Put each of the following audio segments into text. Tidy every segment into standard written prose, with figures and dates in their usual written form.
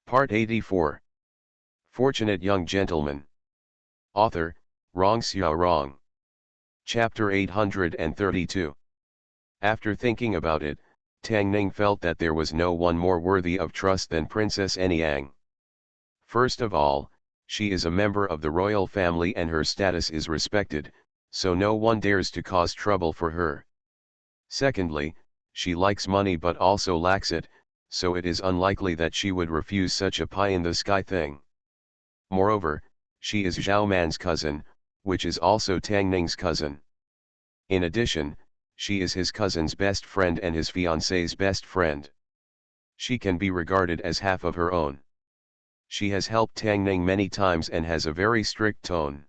Part 84. Fortunate Young Gentleman. Author, Rong Xiao Rong. Chapter 832. After thinking about it, Tang Ning felt that there was no one more worthy of trust than Princess Anyang. First of all, she is a member of the royal family and her status is respected, so no one dares to cause trouble for her. Secondly, she likes money but also lacks it, so it is unlikely that she would refuse such a pie-in-the-sky thing. Moreover, she is Zhao Man's cousin, which is also Tang Ning's cousin. In addition, she is his cousin's best friend and his fiancé's best friend. She can be regarded as half of her own. She has helped Tang Ning many times and has a very strict tone.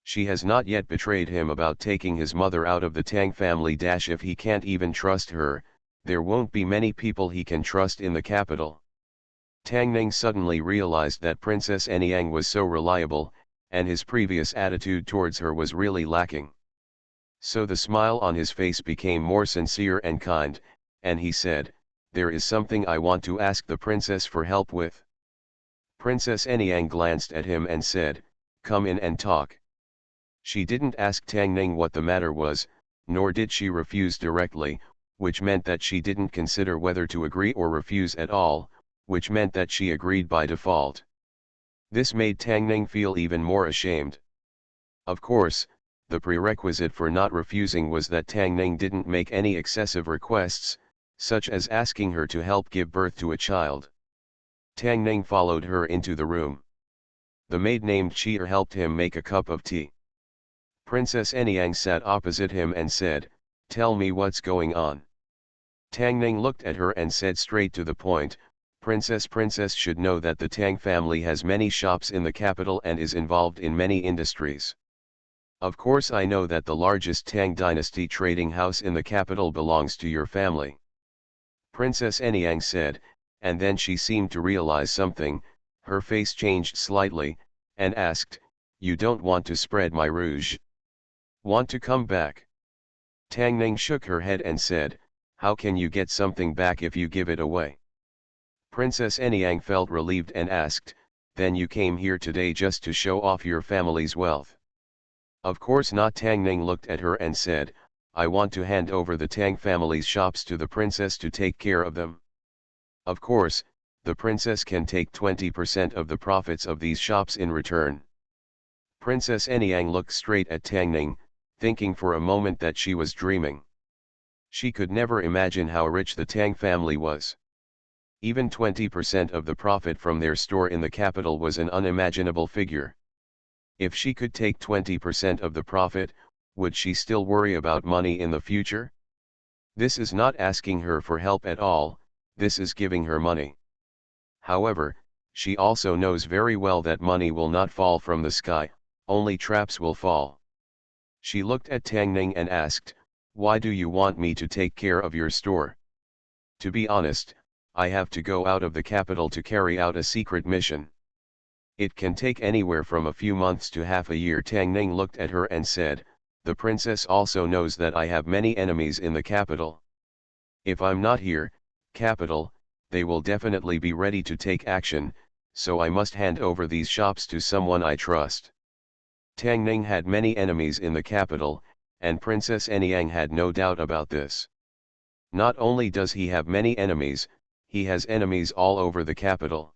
She has not yet betrayed him about taking his mother out of the Tang family. If he can't even trust her, there won't be many people he can trust in the capital. Tang Ning suddenly realized that Princess Anyang was so reliable, and his previous attitude towards her was really lacking. So the smile on his face became more sincere and kind, and he said, "There is something I want to ask the princess for help with." Princess Anyang glanced at him and said, "Come in and talk." She didn't ask Tang Ning what the matter was, nor did she refuse directly, which meant that she didn't consider whether to agree or refuse at all, which meant that she agreed by default. This made Tang Ning feel even more ashamed. Of course, the prerequisite for not refusing was that Tang Ning didn't make any excessive requests, such as asking her to help give birth to a child. Tang Ning followed her into the room. The maid named Chi'er helped him make a cup of tea. Princess Anyang sat opposite him and said, "Tell me what's going on." Tang Ning looked at her and said straight to the point, Princess should know that the Tang family has many shops in the capital and is involved in many industries. Of course I know that the largest Tang dynasty trading house in the capital belongs to your family." Princess Anyang said, and then she seemed to realize something, her face changed slightly, and asked, "You don't want to spread my rouge? Want to come back?" Tang Ning shook her head and said, "How can you get something back if you give it away?" Princess Anyang felt relieved and asked, "Then you came here today just to show off your family's wealth?" "Of course not." Tang Ning looked at her and said, "I want to hand over the Tang family's shops to the princess to take care of them. Of course, the princess can take 20% of the profits of these shops in return." Princess Anyang looked straight at Tang Ning, thinking for a moment that she was dreaming. She could never imagine how rich the Tang family was. Even 20% of the profit from their store in the capital was an unimaginable figure. If she could take 20% of the profit, would she still worry about money in the future? This is not asking her for help at all, this is giving her money. However, she also knows very well that money will not fall from the sky, only traps will fall. She looked at Tang Ning and asked, "Why do you want me to take care of your store?" "To be honest, I have to go out of the capital to carry out a secret mission. It can take anywhere from a few months to half a year." Tang Ning looked at her and said, "The princess also knows that I have many enemies in the capital. If I'm not here, capital, they will definitely be ready to take action, so I must hand over these shops to someone I trust." Tang Ning had many enemies in the capital, and Princess Anyang had no doubt about this. Not only does he have many enemies, he has enemies all over the capital.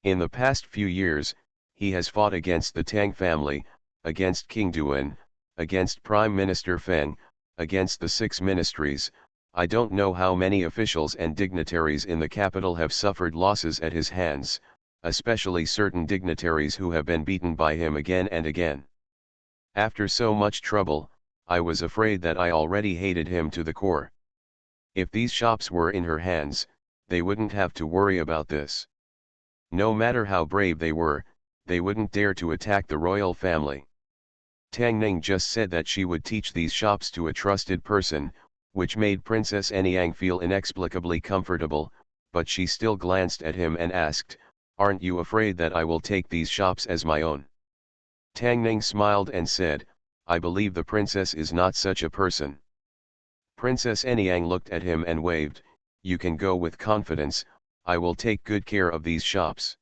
In the past few years, he has fought against the Tang family, against King Duan, against Prime Minister Feng, against the 6 ministries. I don't know how many officials and dignitaries in the capital have suffered losses at his hands, especially certain dignitaries who have been beaten by him again and again. After so much trouble, I was afraid that I already hated him to the core. If these shops were in her hands, they wouldn't have to worry about this. No matter how brave they were, they wouldn't dare to attack the royal family." Tang Ning just said that she would teach these shops to a trusted person, which made Princess Anyang feel inexplicably comfortable, but she still glanced at him and asked, "Aren't you afraid that I will take these shops as my own?" Tang Ning smiled and said, "I believe the princess is not such a person." Princess Anyang looked at him and waved, "You can go with confidence, I will take good care of these shops.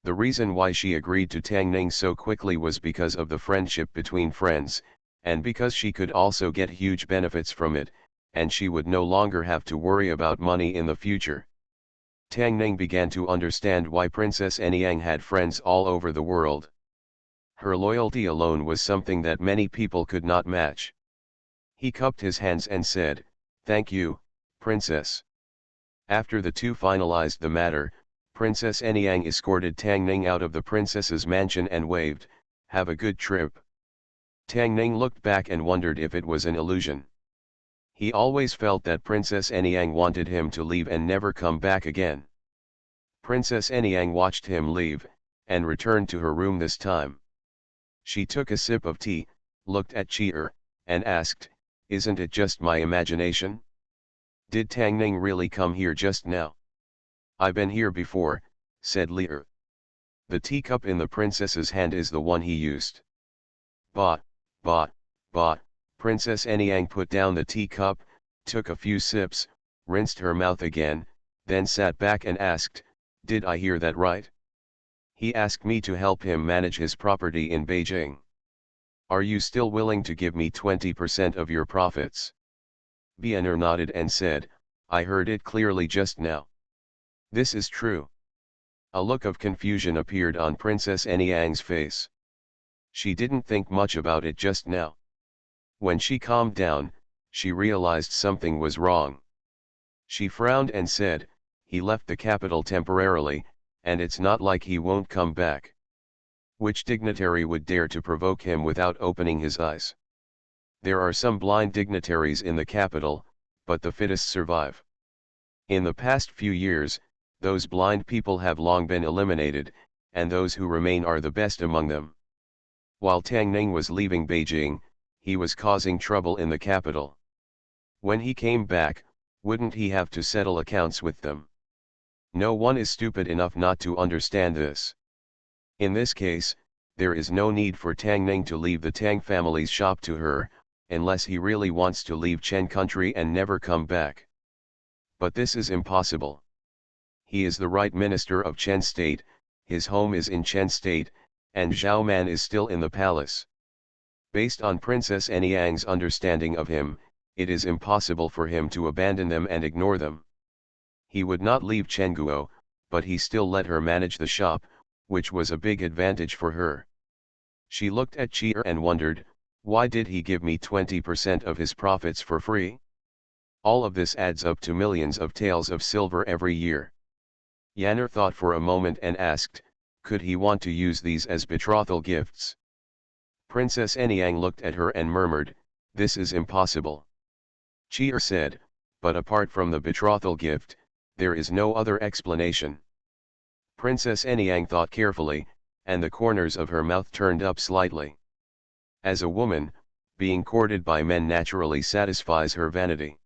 The reason why she agreed to Tang Ning so quickly was because of the friendship between friends, and because she could also get huge benefits from it, and she would no longer have to worry about money in the future. Tang Ning began to understand why Princess Anyang had friends all over the world. Her loyalty alone was something that many people could not match. He cupped his hands and said, "Thank you, Princess." After the two finalized the matter, Princess Anyang escorted Tang Ning out of the princess's mansion and waved, "Have a good trip." Tang Ning looked back and wondered if it was an illusion. He always felt that Princess Anyang wanted him to leave and never come back again. Princess Anyang watched him leave, and returned to her room this time. She took a sip of tea, looked at Cheer, and asked, "Isn't it just my imagination? Did Tang Ning really come here just now?" "I've been here before," said Lear. "The teacup in the princess's hand is the one he used." Bah, bah, bah. Princess Anyang put down the teacup, took a few sips, rinsed her mouth again, then sat back and asked, "Did I hear that right? He asked me to help him manage his property in Beijing. Are you still willing to give me 20% of your profits?" Biener nodded and said, "I heard it clearly just now. This is true." A look of confusion appeared on Princess Anyang's face. She didn't think much about it just now. When she calmed down, she realized something was wrong. She frowned and said, "He left the capital temporarily, and it's not like he won't come back. Which dignitary would dare to provoke him without opening his eyes? There are some blind dignitaries in the capital, but the fittest survive. In the past few years, those blind people have long been eliminated, and those who remain are the best among them. While Tang Ning was leaving Beijing, he was causing trouble in the capital. When he came back, wouldn't he have to settle accounts with them? No one is stupid enough not to understand this. In this case, there is no need for Tang Ning to leave the Tang family's shop to her, unless he really wants to leave Chen country and never come back. But this is impossible. He is the right minister of Chen state, his home is in Chen state, and Zhao Man is still in the palace. Based on Princess Anyang's understanding of him, it is impossible for him to abandon them and ignore them. He would not leave Chengguo, but he still let her manage the shop, which was a big advantage for her. She looked at Cheer and wondered, why did he give me 20% of his profits for free? All of this adds up to millions of taels of silver every year. Yanner thought for a moment and asked, could he want to use these as betrothal gifts? Princess Anyang looked at her and murmured, this is impossible. Cheer said, but apart from the betrothal gift, there is no other explanation. Princess Anyang thought carefully, and the corners of her mouth turned up slightly. As a woman, being courted by men naturally satisfies her vanity.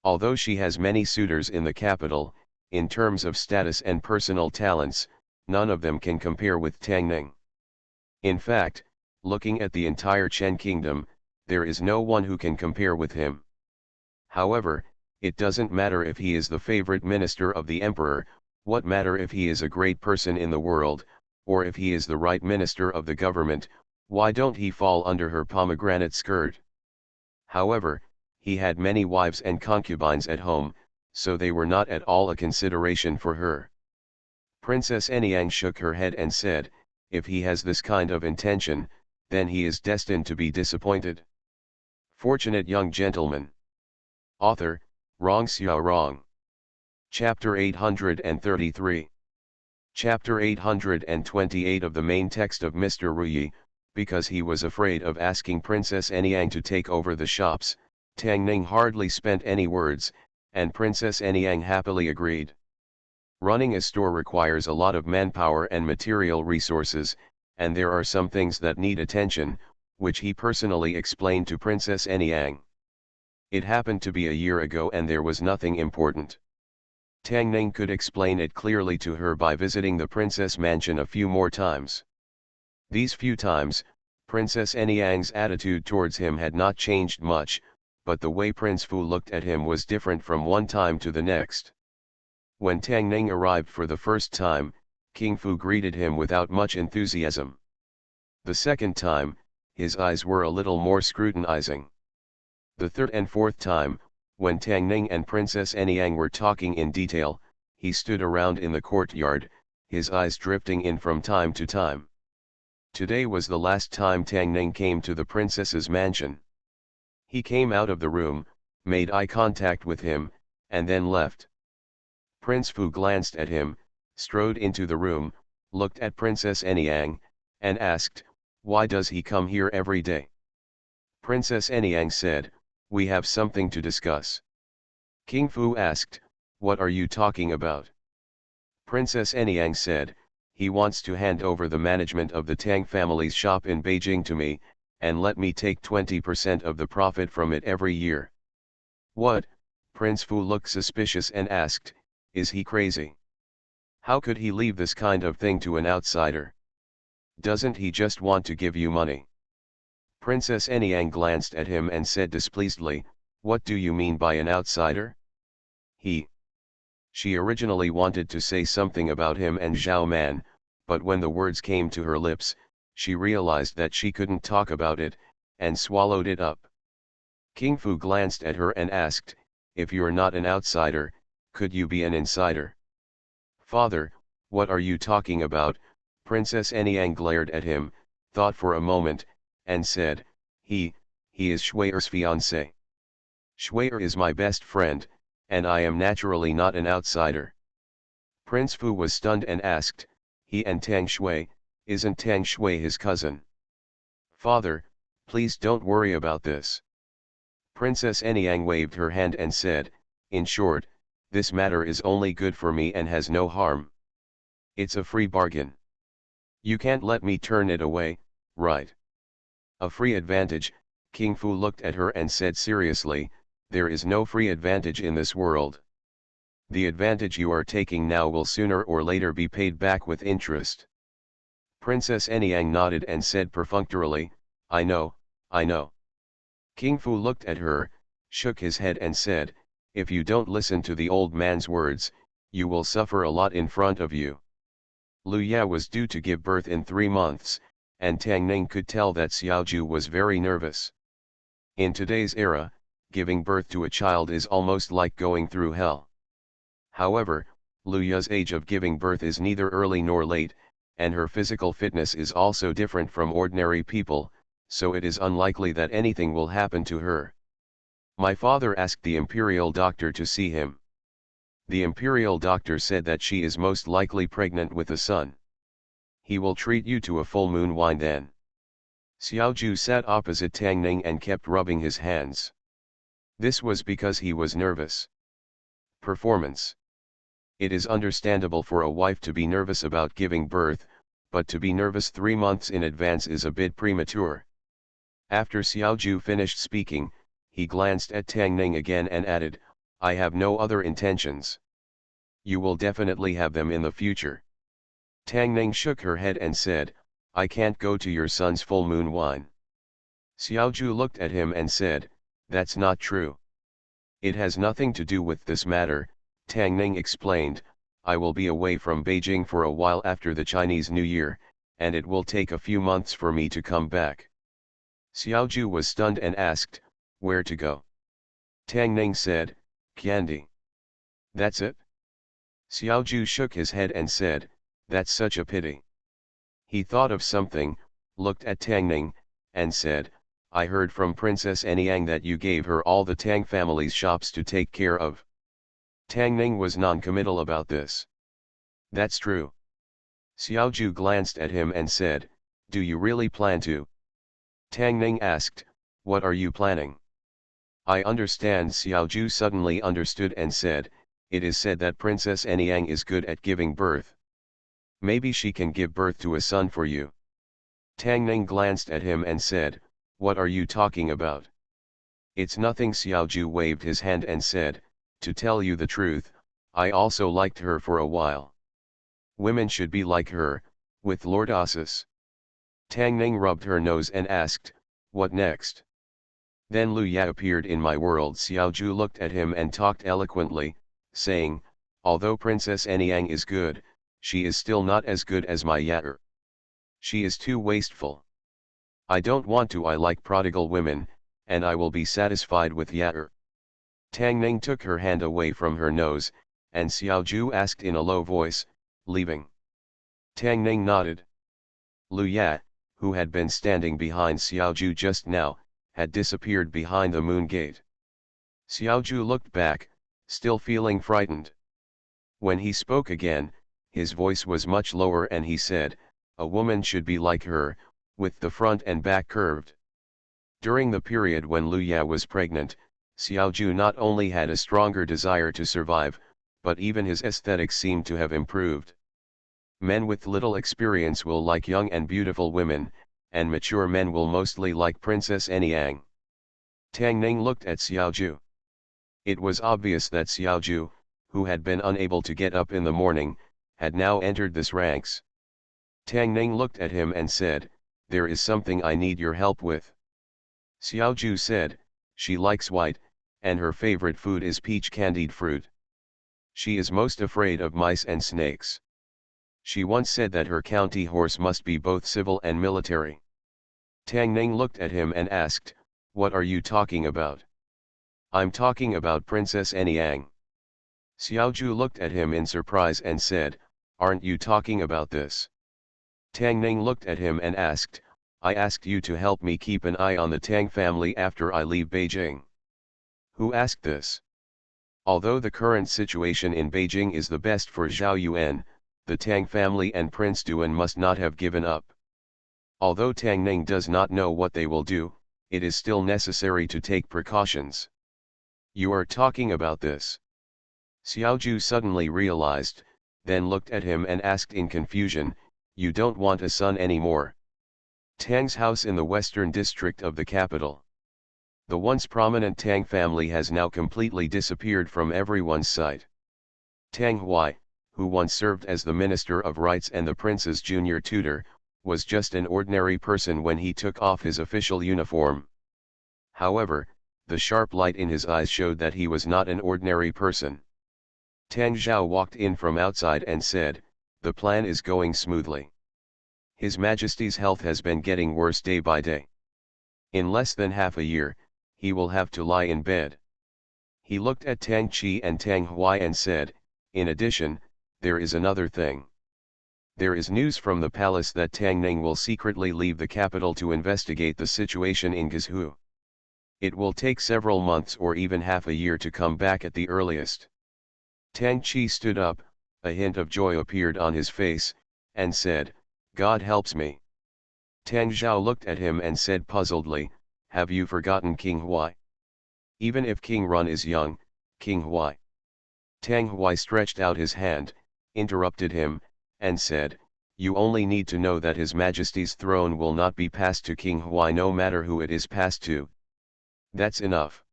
Although she has many suitors in the capital, in terms of status and personal talents, none of them can compare with Tang Ning. In fact, looking at the entire Chen kingdom, there is no one who can compare with him. However, it doesn't matter if he is the favorite minister of the emperor, what matter if he is a great person in the world, or if he is the right minister of the government, why don't he fall under her pomegranate skirt? However, he had many wives and concubines at home, so they were not at all a consideration for her. Princess Anyang shook her head and said, if he has this kind of intention, then he is destined to be disappointed. Fortunate young gentleman. Author, Rong Xiao Rong. Chapter 833. Chapter 828 of the main text of Mr. Ruyi. Because he was afraid of asking Princess Anyang to take over the shops, Tang Ning hardly spent any words, and Princess Anyang happily agreed. Running a store requires a lot of manpower and material resources, and there are some things that need attention, which he personally explained to Princess Anyang. It happened to be a year ago and there was nothing important. Tang Ning could explain it clearly to her by visiting the princess mansion a few more times. These few times, Princess Anyang's attitude towards him had not changed much, but the way Prince Fu looked at him was different from one time to the next. When Tang Ning arrived for the first time, King Fu greeted him without much enthusiasm. The second time, his eyes were a little more scrutinizing. The third and fourth time, when Tang Ning and Princess Anyang were talking in detail, he stood around in the courtyard, his eyes drifting in from time to time. Today was the last time Tang Ning came to the princess's mansion. He came out of the room, made eye contact with him, and then left. Prince Fu glanced at him, strode into the room, looked at Princess Anyang, and asked, "Why does he come here every day?" Princess Anyang said, "We have something to discuss." King Fu asked, "What are you talking about?" Princess Anyang said, "He wants to hand over the management of the Tang family's shop in Beijing to me, and let me take 20% of the profit from it every year." "What?" Prince Fu looked suspicious and asked, "Is he crazy? How could he leave this kind of thing to an outsider? Doesn't he just want to give you money?" Princess Anyang glanced at him and said displeasedly, "What do you mean by an outsider?" She originally wanted to say something about him and Zhao Man, but when the words came to her lips, she realized that she couldn't talk about it, and swallowed it up. King Fu glanced at her and asked, "If you're not an outsider, could you be an insider?" "Father, what are you talking about?" Princess Anyang glared at him, thought for a moment, and said, He is Shui'er's fiancé. Shui'er is my best friend, and I am naturally not an outsider." Prince Fu was stunned and asked, "He and Tang Shui, isn't Tang Shui his cousin?" "Father, please don't worry about this." Princess Anyang waved her hand and said, "In short, this matter is only good for me and has no harm. It's a free bargain. You can't let me turn it away, right?" "A free advantage," King Fu looked at her and said seriously, "there is no free advantage in this world. The advantage you are taking now will sooner or later be paid back with interest." Princess Anyang nodded and said perfunctorily, I know. King Fu looked at her, shook his head and said, "If you don't listen to the old man's words, you will suffer a lot in front of you." Lu Ya was due to give birth in 3 months, and Tang Ning could tell that Xiaoju was very nervous. In today's era, giving birth to a child is almost like going through hell. However, Lu Ya's age of giving birth is neither early nor late, and her physical fitness is also different from ordinary people, so it is unlikely that anything will happen to her. My father asked the imperial doctor to see him. The imperial doctor said that she is most likely pregnant with a son. He will treat you to a full moon wine then. Xiaoju sat opposite Tang Ning and kept rubbing his hands. This was because he was nervous. Performance. It is understandable for a wife to be nervous about giving birth, but to be nervous 3 months in advance is a bit premature. After Xiaoju finished speaking, he glanced at Tang Ning again and added, "I have no other intentions. You will definitely have them in the future." Tang Ning shook her head and said, "I can't go to your son's full moon wine." Xiaoju looked at him and said, "That's not true." "It has nothing to do with this matter," Tang Ning explained, "I will be away from Beijing for a while after the Chinese New Year, and it will take a few months for me to come back." Xiaoju was stunned and asked, "Where to go?" Tang Ning said, "Candy." "That's it?" Xiaoju shook his head and said, "That's such a pity." He thought of something, looked at Tang Ning, and said, "I heard from Princess Anyang that you gave her all the Tang family's shops to take care of." Tang Ning was non-committal about this. "That's true." Xiaoju glanced at him and said, "Do you really plan to?" Tang Ning asked, "What are you planning?" "I understand." Xiaoju suddenly understood and said, "It is said that Princess Anyang is good at giving birth. Maybe she can give birth to a son for you." Tang Ning glanced at him and said, "What are you talking about?" "It's nothing." Xiaoju waved his hand and said, "To tell you the truth, I also liked her for a while. Women should be like her, with Lord Asus." Tang Ning rubbed her nose and asked, "What next?" "Then Lu Ya appeared in my world." Xiaoju looked at him and talked eloquently, saying, Although Princess Anyang is good, she is still not as good as my yatter. She is too wasteful. I don't want to. I like prodigal women, and I will be satisfied with yatter. Tang Ning took her hand away from her nose, and Xiao Ju asked in a low voice, leaving. Tang Ning nodded. Lu Ya, who had been standing behind Xiao Ju just now, had disappeared behind the moon gate. Xiao Ju looked back, still feeling frightened. When he spoke again, his voice was much lower and he said, a woman should be like her, with the front and back curved. During the period when Lu Ya was pregnant, Xiao Ju not only had a stronger desire to survive, but even his aesthetics seemed to have improved. Men with little experience will like young and beautiful women, and mature men will mostly like Princess Anyang. Tang Ning looked at Xiao Ju. It was obvious that Xiao Ju, who had been unable to get up in the morning, had now entered this ranks. Tang Ning looked at him and said, there is something I need your help with. Xiao Ju said, she likes white, and her favorite food is peach candied fruit. She is most afraid of mice and snakes. She once said that her county horse must be both civil and military. Tang Ning looked at him and asked, what are you talking about? I'm talking about Princess Anyang. Xiao Ju looked at him in surprise and said, aren't you talking about this? Tang Ning looked at him and asked, I asked you to help me keep an eye on the Tang family after I leave Beijing. Who asked this? Although the current situation in Beijing is the best for Zhao Yuan, the Tang family and Prince Duan must not have given up. Although Tang Ning does not know what they will do, it is still necessary to take precautions. You are talking about this. Xiao Ju suddenly realized, then looked at him and asked in confusion, you don't want a son anymore? Tang's house in the western district of the capital. The once prominent Tang family has now completely disappeared from everyone's sight. Tang Hui, who once served as the Minister of Rights and the prince's junior tutor, was just an ordinary person when he took off his official uniform. However, the sharp light in his eyes showed that he was not an ordinary person. Tang Zhao walked in from outside and said, the plan is going smoothly. His Majesty's health has been getting worse day by day. In less than half a year, he will have to lie in bed. He looked at Tang Qi and Tang Hui and said, in addition, there is another thing. There is news from the palace that Tang Ning will secretly leave the capital to investigate the situation in Guizhou. It will take several months or even half a year to come back at the earliest. Tang Qi stood up, a hint of joy appeared on his face, and said, God helps me. Tang Zhao looked at him and said puzzledly, have you forgotten King Hui? Even if King Run is young, King Hui. Tang Hui stretched out his hand, interrupted him, and said, you only need to know that His Majesty's throne will not be passed to King Hui no matter who it is passed to. That's enough.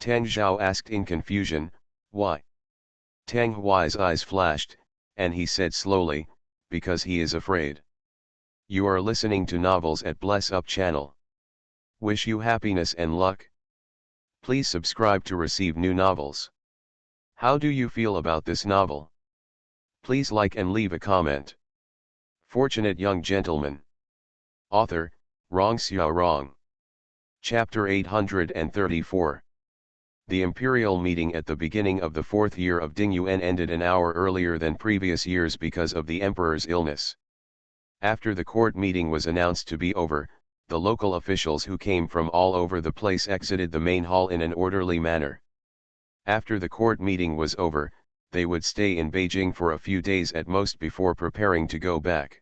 Tang Zhao asked in confusion, why? Tang Hui's eyes flashed, and he said slowly, because he is afraid. You are listening to novels at Bless Up channel. Wish you happiness and luck. Please subscribe to receive new novels. How do you feel about this novel? Please like and leave a comment. Fortunate Young Gentleman. Author, Rong Xiao Rong. Chapter 834. The imperial meeting at the beginning of the fourth year of Ding Yuan ended an hour earlier than previous years because of the emperor's illness. After the court meeting was announced to be over, the local officials who came from all over the place exited the main hall in an orderly manner. After the court meeting was over, they would stay in Beijing for a few days at most before preparing to go back.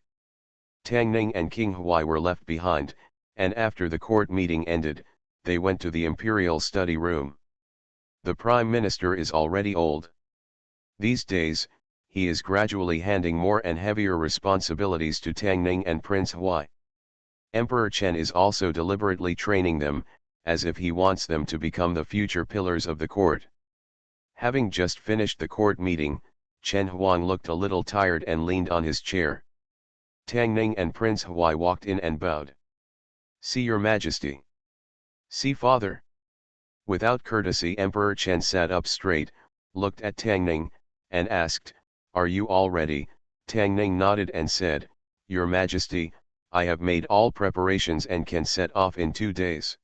Tang Ning and King Hui were left behind, and after the court meeting ended, they went to the imperial study room. The Prime Minister is already old. These days, he is gradually handing more and heavier responsibilities to Tang Ning and Prince Hui. Emperor Chen is also deliberately training them, as if he wants them to become the future pillars of the court. Having just finished the court meeting, Chen Huang looked a little tired and leaned on his chair. Tang Ning and Prince Hui walked in and bowed. See your Majesty. See Father. Without courtesy, Emperor Chen sat up straight, looked at Tang Ning, and asked, "Are you all ready?" Tang Ning nodded and said, "Your Majesty, I have made all preparations and can set off in 2 days."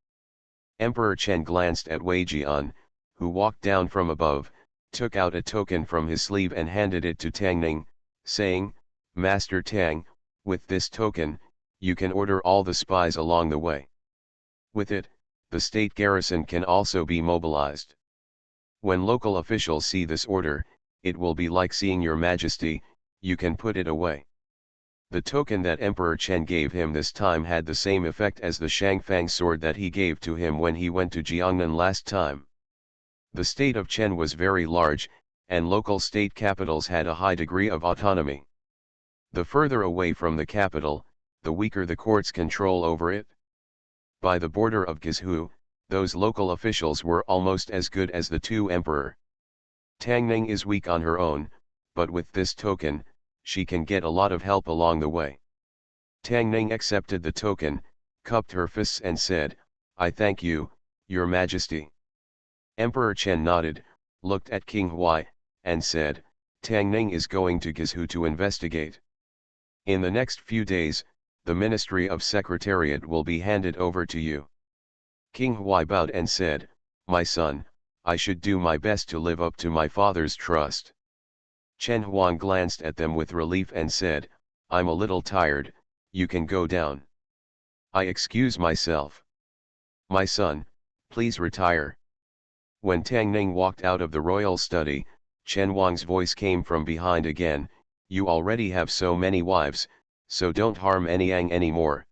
Emperor Chen glanced at Wei Jian, who walked down from above, took out a token from his sleeve and handed it to Tang Ning, saying, "Master Tang, with this token, you can order all the spies along the way. With it, the state garrison can also be mobilized. When local officials see this order, it will be like seeing your Majesty, you can put it away." The token that Emperor Chen gave him this time had the same effect as the Shangfang sword that he gave to him when he went to Jiangnan last time. The state of Chen was very large, and local state capitals had a high degree of autonomy. The further away from the capital, the weaker the court's control over it. By the border of Guizhou, those local officials were almost as good as the two emperor. Tang Ning is weak on her own, but with this token, she can get a lot of help along the way. Tang Ning accepted the token, cupped her fists and said, "I thank you, Your Majesty." Emperor Chen nodded, looked at King Huai, and said, "Tang Ning is going to Guizhou to investigate. In the next few days, the Ministry of Secretariat will be handed over to you." King Huai bowed and said, "My son, I should do my best to live up to my father's trust." Chen Huang glanced at them with relief and said, "I'm a little tired, you can go down. I excuse myself. My son, please retire." When Tang Ning walked out of the royal study, Chen Huang's voice came from behind again, "You already have so many wives, so don't harm Anyang anymore."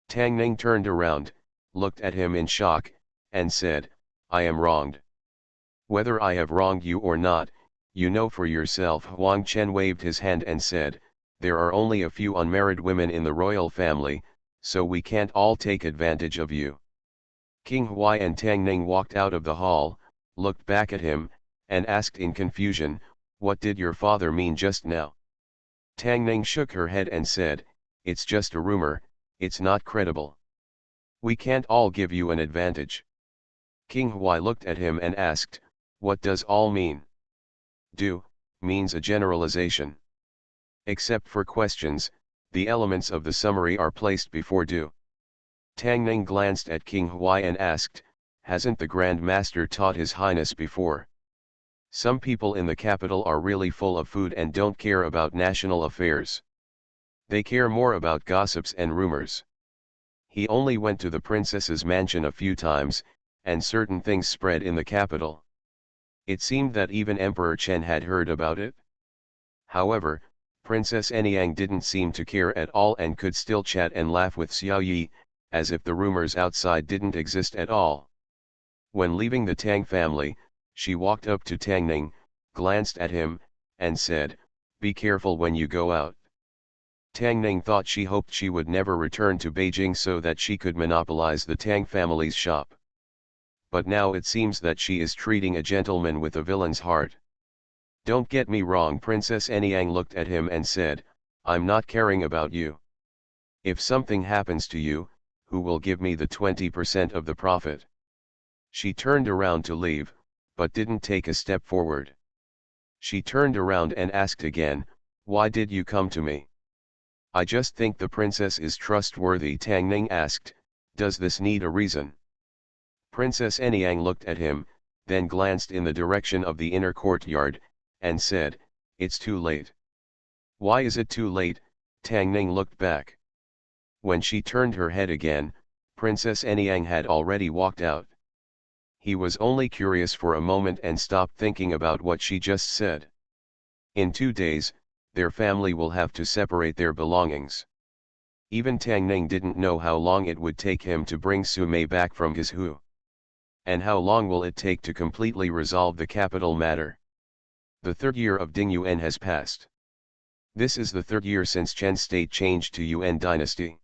Tang Ning turned around, looked at him in shock, and said, "I am wronged. Whether I have wronged you or not, you know for yourself." Huang Chen waved his hand and said, "There are only a few unmarried women in the royal family, so we can't all take advantage of you." King Huai and Tang Ning walked out of the hall, looked back at him, and asked in confusion, "What did your father mean just now?" Tang Ning shook her head and said, "It's just a rumor, it's not credible. We can't all give you an advantage." King Huai looked at him and asked, "What does all mean?" "Do" means a generalization. Except for questions, the elements of the summary are placed before "do." Tang Ning glanced at King Huai and asked, "Hasn't the Grand Master taught His Highness before? Some people in the capital are really full of food and don't care about national affairs. They care more about gossips and rumors. He only went to the princess's mansion a few times, and certain things spread in the capital. It seemed that even Emperor Chen had heard about it. However, Princess Anyang didn't seem to care at all and could still chat and laugh with Xiao Yi, as if the rumors outside didn't exist at all." When leaving the Tang family, she walked up to Tang Ning, glanced at him, and said, "Be careful when you go out." Tang Ning thought she hoped she would never return to Beijing so that she could monopolize the Tang family's shop. But now it seems that she is treating a gentleman with a villain's heart. "Don't get me wrong," Princess Anyang looked at him and said, "I'm not caring about you. If something happens to you, who will give me the 20% of the profit?" She turned around to leave, but didn't take a step forward. She turned around and asked again, "Why did you come to me?" "I just think the princess is trustworthy," Tang Ning asked, "Does this need a reason?" Princess Anyang looked at him, then glanced in the direction of the inner courtyard, and said, "It's too late." "Why is it too late?" Tang Ning looked back. When she turned her head again, Princess Anyang had already walked out. He was only curious for a moment and stopped thinking about what she just said. In 2 days, their family will have to separate their belongings. Even Tang Ning didn't know how long it would take him to bring Su Mei back from Guizhou. And how long will it take to completely resolve the capital matter? The 3rd year of Ding Yuan has passed. This is the 3rd year since Chen State changed to Yuan dynasty.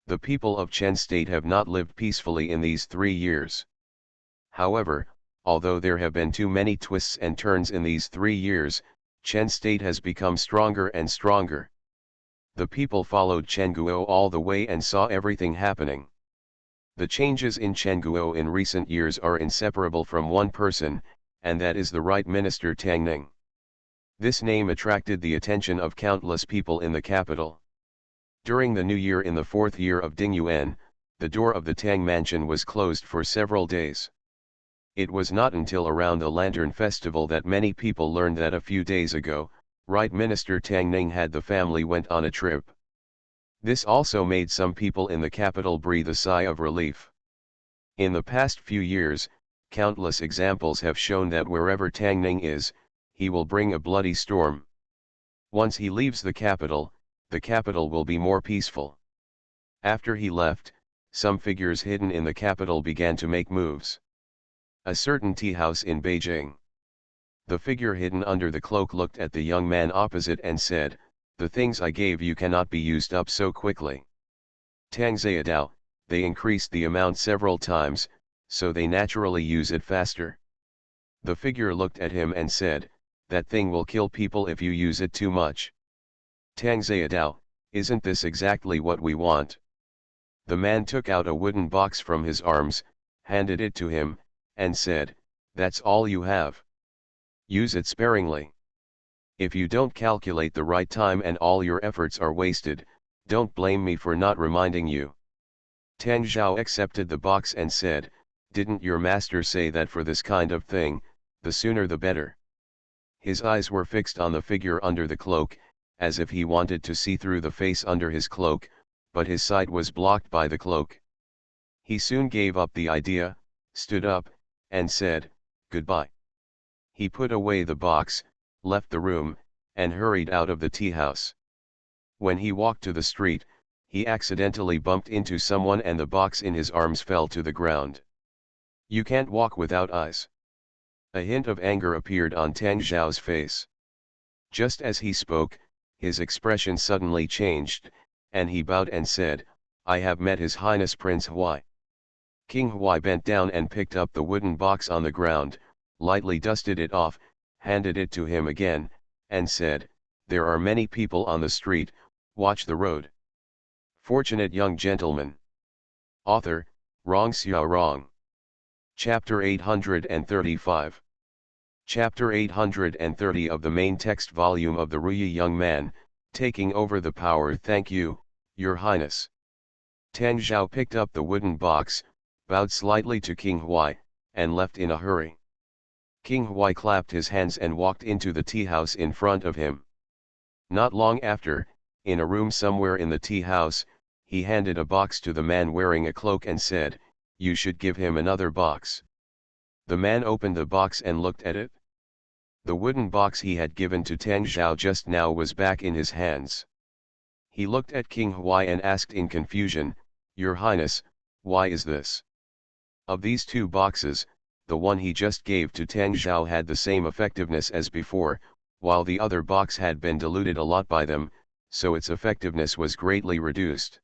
The people of Chen State have not lived peacefully in these 3 years. However, although there have been too many twists and turns in these 3 years, Chen State has become stronger and stronger. The people followed Chen Guo all the way and saw everything happening. The changes in Chen Guo in recent years are inseparable from one person, and that is the right minister Tang Ning. This name attracted the attention of countless people in the capital. During the new year in the fourth year of Ding Yuan, the door of the Tang mansion was closed for several days. It was not until around the Lantern Festival that many people learned that a few days ago, Right Minister Tang Ning had the family went on a trip. This also made some people in the capital breathe a sigh of relief. In the past few years, countless examples have shown that wherever Tang Ning is, he will bring a bloody storm. Once he leaves the capital will be more peaceful. After he left, some figures hidden in the capital began to make moves. A certain tea house in Beijing. The figure hidden under the cloak looked at the young man opposite and said, "The things I gave you cannot be used up so quickly. Tang Zayadao, they increased the amount several times, so they naturally use it faster." The figure looked at him and said, "That thing will kill people if you use it too much." Tang Zayadao, isn't this exactly what we want? The man took out a wooden box from his arms, handed it to him, and said, "That's all you have. Use it sparingly. If you don't calculate the right time and all your efforts are wasted, don't blame me for not reminding you." Tang Zhao accepted the box and said, "Didn't your master say that for this kind of thing, the sooner the better?" His eyes were fixed on the figure under the cloak, as if he wanted to see through the face under his cloak, but his sight was blocked by the cloak. He soon gave up the idea, stood up, and said, "Goodbye." He put away the box, left the room, and hurried out of the tea house. When he walked to the street, he accidentally bumped into someone and the box in his arms fell to the ground. "You can't walk without eyes." A hint of anger appeared on Tang Zhao's face. Just as he spoke, his expression suddenly changed, and he bowed and said, "I have met His Highness Prince Huai." King Huai bent down and picked up the wooden box on the ground, lightly dusted it off, handed it to him again, and said, "There are many people on the street, watch the road." Fortunate Young Gentleman. Author, Rong Xiao Rong. Chapter 835. Chapter 830 of the main text volume of the Ruyi Young Man, Taking Over the Power. Thank you, Your Highness. Tang Zhao picked up the wooden box, bowed slightly to King Huai, and left in a hurry. King Huai clapped his hands and walked into the tea house in front of him. Not long after, in a room somewhere in the tea house, he handed a box to the man wearing a cloak and said, "You should give him another box." The man opened the box and looked at it. The wooden box he had given to Tang Zhao just now was back in his hands. He looked at King Huai and asked in confusion, "Your Highness, why is this?" Of these two boxes, the one he just gave to Tang Zhao had the same effectiveness as before, while the other box had been diluted a lot by them, so its effectiveness was greatly reduced.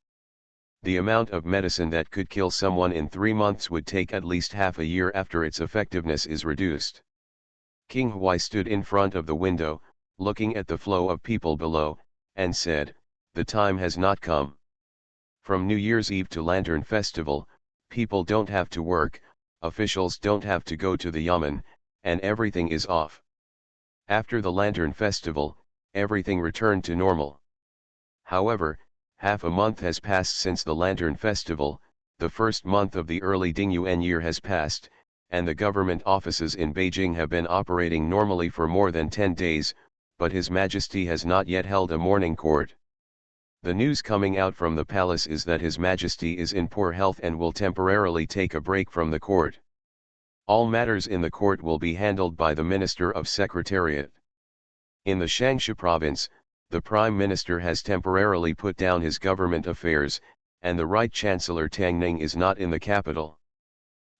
The amount of medicine that could kill someone in 3 months would take at least half a year after its effectiveness is reduced. King Huai stood in front of the window, looking at the flow of people below, and said, "The time has not come. From New Year's Eve to Lantern Festival, people don't have to work, officials don't have to go to the yamen, and everything is off. After the Lantern Festival, everything returned to normal. However, half a month has passed since the Lantern Festival, the first month of the early Dingyuan year has passed, and the government offices in Beijing have been operating normally for more than 10 days, but His Majesty has not yet held a morning court. The news coming out from the palace is that His Majesty is in poor health and will temporarily take a break from the court. All matters in the court will be handled by the Minister of Secretariat. In the Shangshu province, the Prime Minister has temporarily put down his government affairs, and the Right Chancellor Tang Ning is not in the capital.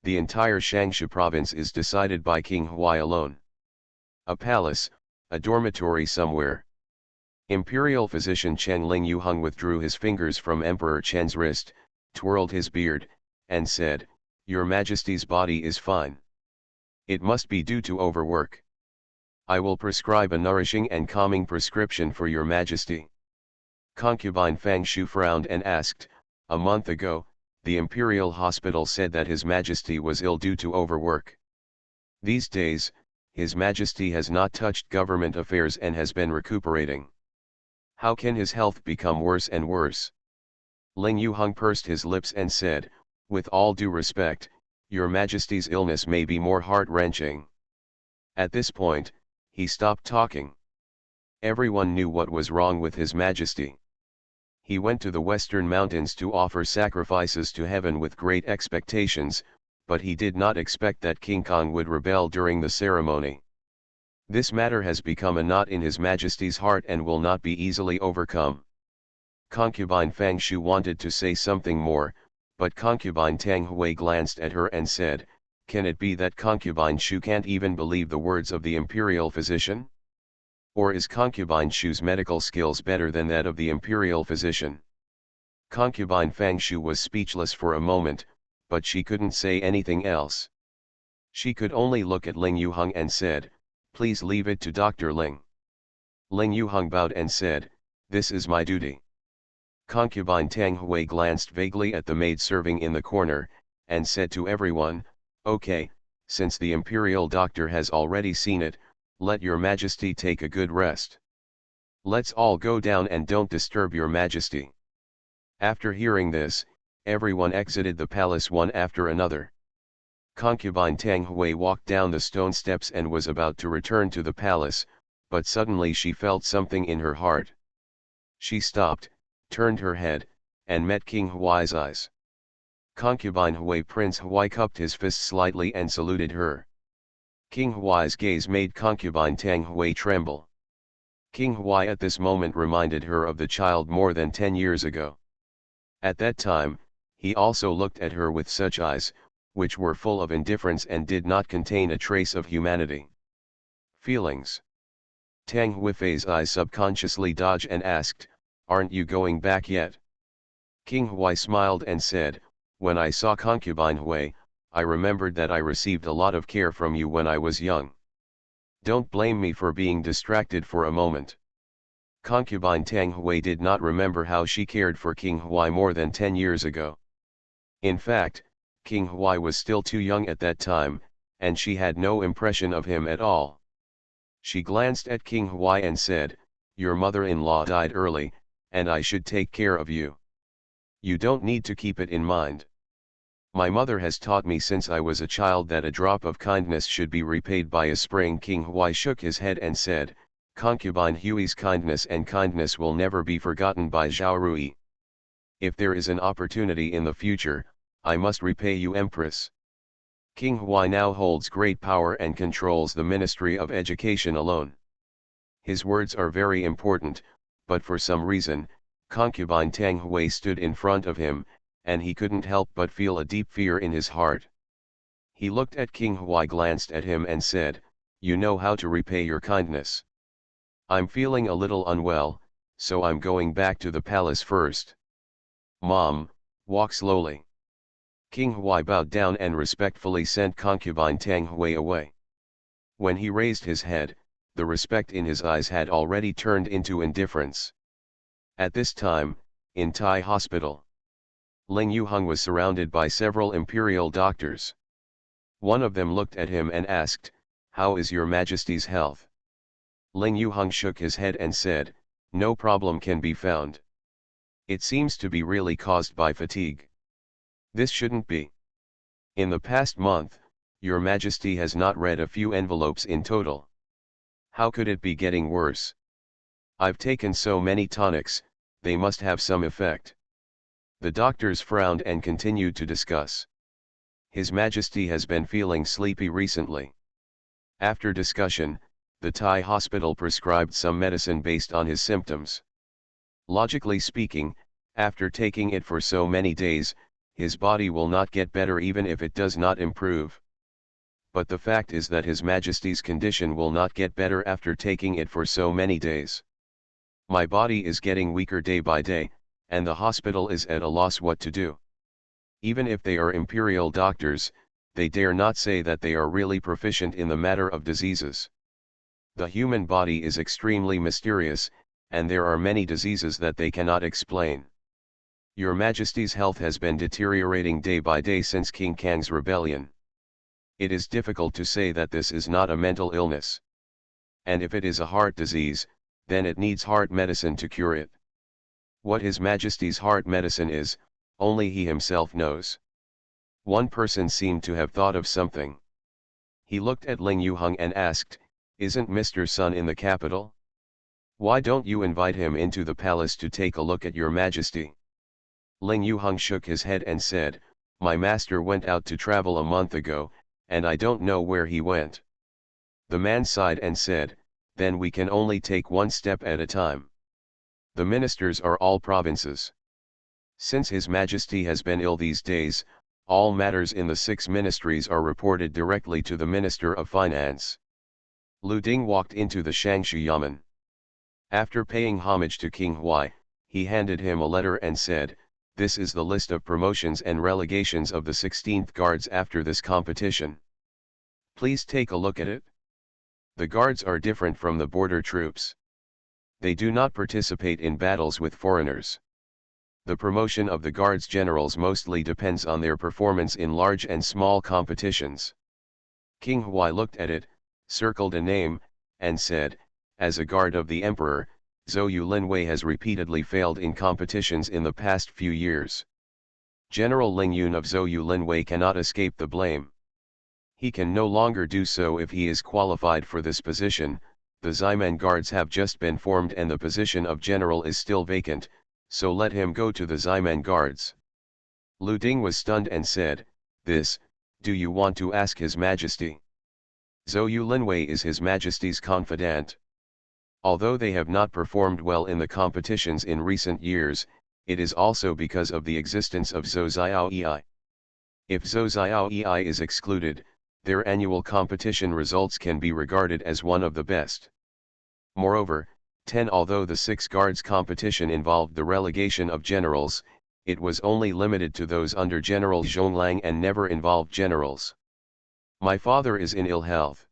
The entire Shangshu province is decided by King Huai alone. A palace, a dormitory somewhere. Imperial physician Cheng Lingyuheng withdrew his fingers from Emperor Chen's wrist, twirled his beard, and said, "Your Majesty's body is fine. It must be due to overwork. I will prescribe a nourishing and calming prescription for your Majesty." Concubine Fang Shu frowned and asked, "A month ago, the Imperial Hospital said that His Majesty was ill due to overwork. These days, His Majesty has not touched government affairs and has been recuperating. How can his health become worse and worse? Ling Yuheng pursed his lips and said, with all due respect, Your Majesty's illness may be more heart-wrenching. At this point, he stopped talking. Everyone knew what was wrong with His Majesty. He went to the western mountains to offer sacrifices to heaven with great expectations, but he did not expect that King Kong would rebel during the ceremony. This matter has become a knot in His Majesty's heart and will not be easily overcome. Concubine Fang Shu wanted to say something more, but Concubine Tang Hui glanced at her and said, Can it be that Concubine Shu can't even believe the words of the imperial physician? Or is Concubine Shu's medical skills better than that of the imperial physician? Concubine Fang Shu was speechless for a moment, but she couldn't say anything else. She could only look at Ling Yuheng and said, Please leave it to Dr. Ling. Ling Yuheng bowed and said, This is my duty. Concubine Tang Hui glanced vaguely at the maid serving in the corner, and said to everyone, Okay, since the imperial doctor has already seen it, let your Majesty take a good rest. Let's all go down and don't disturb your Majesty. After hearing this, everyone exited the palace one after another. Concubine Tang Hui walked down the stone steps and was about to return to the palace, but suddenly she felt something in her heart. She stopped, turned her head, and met King Huai's eyes. Concubine Hui Prince Huai cupped his fist slightly and saluted her. King Huai's gaze made Concubine Tang Hui tremble. King Huai at this moment reminded her of the child more than 10 years ago. At that time, he also looked at her with such eyes, which were full of indifference and did not contain a trace of humanity. Feelings. Tang Huifei's eyes subconsciously dodged and asked, Aren't you going back yet? King Huai smiled and said, When I saw Concubine Hui, I remembered that I received a lot of care from you when I was young. Don't blame me for being distracted for a moment. Concubine Tang Hui did not remember how she cared for King Huai more than 10 years ago. In fact, King Huai was still too young at that time, and she had no impression of him at all. She glanced at King Huai and said, Your mother-in-law died early, and I should take care of you. You don't need to keep it in mind. My mother has taught me since I was a child that a drop of kindness should be repaid by a spring. King Huai shook his head and said, Concubine Hui's kindness and kindness will never be forgotten by Zhao Rui. If there is an opportunity in the future, I must repay you, Empress. King Huai now holds great power and controls the Ministry of Education alone. His words are very important, but for some reason, Concubine Tang Hui stood in front of him, and he couldn't help but feel a deep fear in his heart. He looked at King Huai, glanced at him and said, You know how to repay your kindness. I'm feeling a little unwell, so I'm going back to the palace first. Mom, walk slowly. King Huai bowed down and respectfully sent Concubine Tang Hui away. When he raised his head, the respect in his eyes had already turned into indifference. At this time, in Tai Hospital, Ling Yuheng was surrounded by several imperial doctors. One of them looked at him and asked, How is your Majesty's health? Ling Yuheng shook his head and said, No problem can be found. It seems to be really caused by fatigue. This shouldn't be. In the past month, your Majesty has not read a few envelopes in total. How could it be getting worse? I've taken so many tonics, they must have some effect. The doctors frowned and continued to discuss. His Majesty has been feeling sleepy recently. After discussion, the Thai hospital prescribed some medicine based on his symptoms. Logically speaking, after taking it for so many days, his body will not get better even if it does not improve. But the fact is that His Majesty's condition will not get better after taking it for so many days. My body is getting weaker day by day, and the hospital is at a loss what to do. Even if they are imperial doctors, they dare not say that they are really proficient in the matter of diseases. The human body is extremely mysterious, and there are many diseases that they cannot explain. Your Majesty's health has been deteriorating day by day since King Kang's rebellion. It is difficult to say that this is not a mental illness. And if it is a heart disease, then it needs heart medicine to cure it. What His Majesty's heart medicine is, only he himself knows. One person seemed to have thought of something. He looked at Ling Yuheng and asked, "Isn't Mr. Sun in the capital? Why don't you invite him into the palace to take a look at your Majesty?" Ling Yuheng shook his head and said, "My master went out to travel a month ago, and I don't know where he went." The man sighed and said, "Then we can only take one step at a time. The ministers are all provinces. Since His Majesty has been ill these days, all matters in the 6 ministries are reported directly to the Minister of Finance." Lu Ding walked into the Shangshu Yamen. After paying homage to King Huai, he handed him a letter and said, "This is the list of promotions and relegations of the 16th Guards after this competition. Please take a look at it. The Guards are different from the border troops. They do not participate in battles with foreigners. The promotion of the Guards generals mostly depends on their performance in large and small competitions." King Huai looked at it, circled a name, and said, "As a guard of the Emperor, Zhou Linwei has repeatedly failed in competitions in the past few years. General Ling Yun of Zhou Linwei cannot escape the blame. He can no longer do so if he is qualified for this position. The Ximen Guards have just been formed and the position of general is still vacant, so let him go to the Ximen Guards." Lu Ding was stunned and said, Do you want to ask His Majesty? Zhou Linwei is His Majesty's confidant. Although they have not performed well in the competitions in recent years, it is also because of the existence of Zhou Xiaoei. If Zhou Xiaoei is excluded, their annual competition results can be regarded as one of the best. Moreover, although the 6 Guards competition involved the relegation of generals, it was only limited to those under General Zhonglang and never involved generals. My father is in ill health.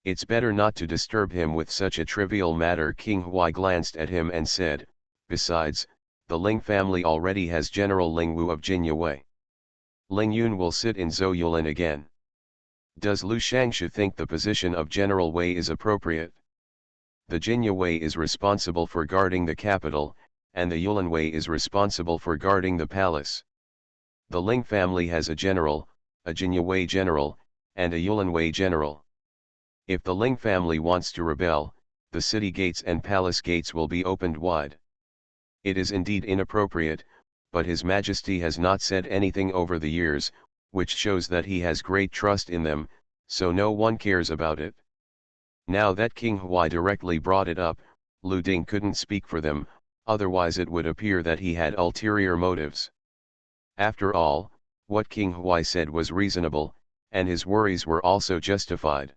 It's better not to disturb him with such a trivial matter. King Huai glanced at him and said, "Besides, the Ling family already has General Ling Wu of Jinyue. Ling Yun will sit in Zhou Yulin again. Does Lu Shangshu think the position of General Wei is appropriate? The Jinyue is responsible for guarding the capital, and the Yulinwei is responsible for guarding the palace. The Ling family has a general, a Jinyue general, and a Yulinwei general. If the Ling family wants to rebel, the city gates and palace gates will be opened wide. It is indeed inappropriate, but His Majesty has not said anything over the years, which shows that he has great trust in them, so no one cares about it." Now that King Huai directly brought it up, Lu Ding couldn't speak for them, otherwise it would appear that he had ulterior motives. After all, what King Huai said was reasonable, and his worries were also justified.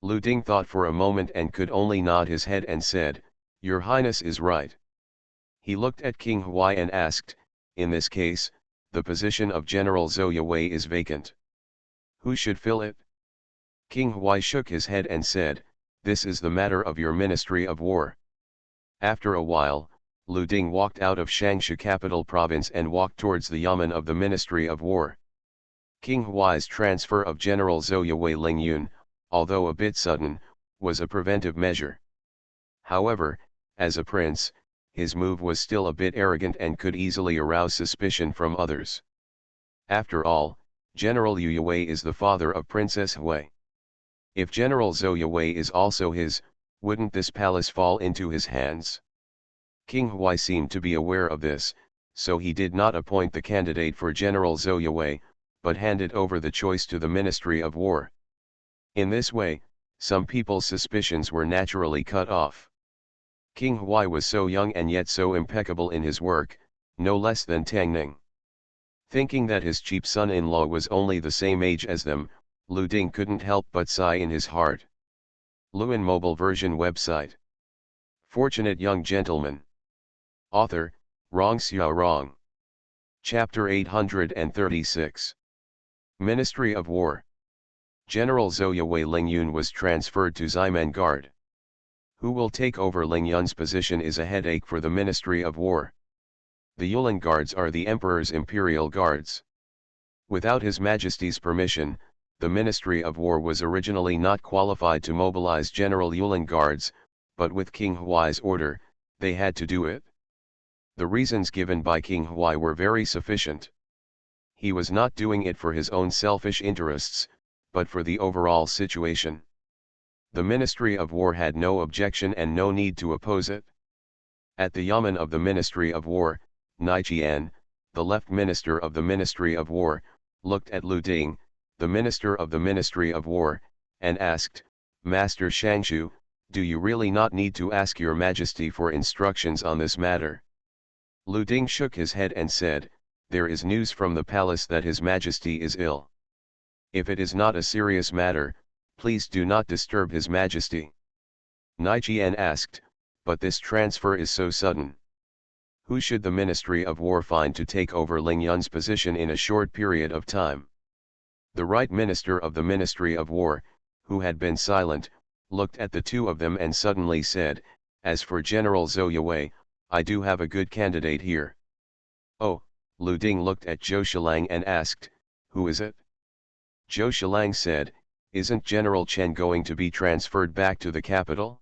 Lu Ding thought for a moment and could only nod his head and said, "Your Highness is right." He looked at King Huai and asked, "In this case, the position of General Zhou Yue is vacant. Who should fill it?" King Huai shook his head and said, "This is the matter of your Ministry of War." After a while, Lu Ding walked out of Shangshu capital province and walked towards the yamen of the Ministry of War. King Huai's transfer of General Zhou Yue Ling Yun, although a bit sudden, was a preventive measure. However, as a prince, his move was still a bit arrogant and could easily arouse suspicion from others. After all, General Yu Yue is the father of Princess Hui. If General Zhou Yue is also his, wouldn't this palace fall into his hands? King Huai seemed to be aware of this, so he did not appoint the candidate for General Zhou Yue, but handed over the choice to the Ministry of War. In this way, some people's suspicions were naturally cut off. King Huai was so young and yet so impeccable in his work, no less than Tang Ning. Thinking that his cheap son-in-law was only the same age as them, Lu Ding couldn't help but sigh in his heart. Luan mobile version website. Fortunate young gentleman. Author, Rong Xiao Rong. Chapter 836. Ministry of War. General Zhou Yue Ling Yun was transferred to Ximen Guard. Who will take over Ling Yun's position is a headache for the Ministry of War. The Yulin Guards are the Emperor's imperial guards. Without His Majesty's permission, the Ministry of War was originally not qualified to mobilize General Yulin Guards, but with King Huai's order, they had to do it. The reasons given by King Huai were very sufficient. He was not doing it for his own selfish interests, but for the overall situation. The Ministry of War had no objection and no need to oppose it. At the Yamen of the Ministry of War, Nijian, the left minister of the Ministry of War, looked at Lu Ding, the minister of the Ministry of War, and asked, "Master Shangshu, do you really not need to ask your Majesty for instructions on this matter?" Lu Ding shook his head and said, "There is news from the palace that His Majesty is ill. If it is not a serious matter, please do not disturb His Majesty." Nijian asked, "But this transfer is so sudden. Who should the Ministry of War find to take over Ling Yun's position in a short period of time?" The right minister of the Ministry of War, who had been silent, looked at the two of them and suddenly said, "As for General Zhou Yue, I do have a good candidate here." "Oh," Lu Ding looked at Zhou Shilang and asked, "Who is it?" Zhou Shilang said, "Isn't General Chen going to be transferred back to the capital?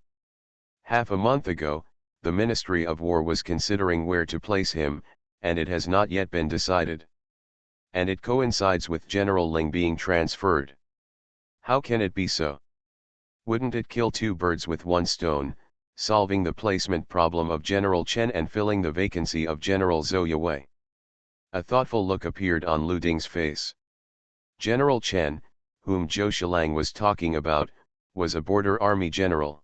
Half a month ago, the Ministry of War was considering where to place him, and it has not yet been decided. And it coincides with General Ling being transferred. How can it be so? Wouldn't it kill two birds with one stone, solving the placement problem of General Chen and filling the vacancy of General Zhou Yue?" A thoughtful look appeared on Lu Ding's face. General Chen, whom Zhou Shilang was talking about, was a border army general.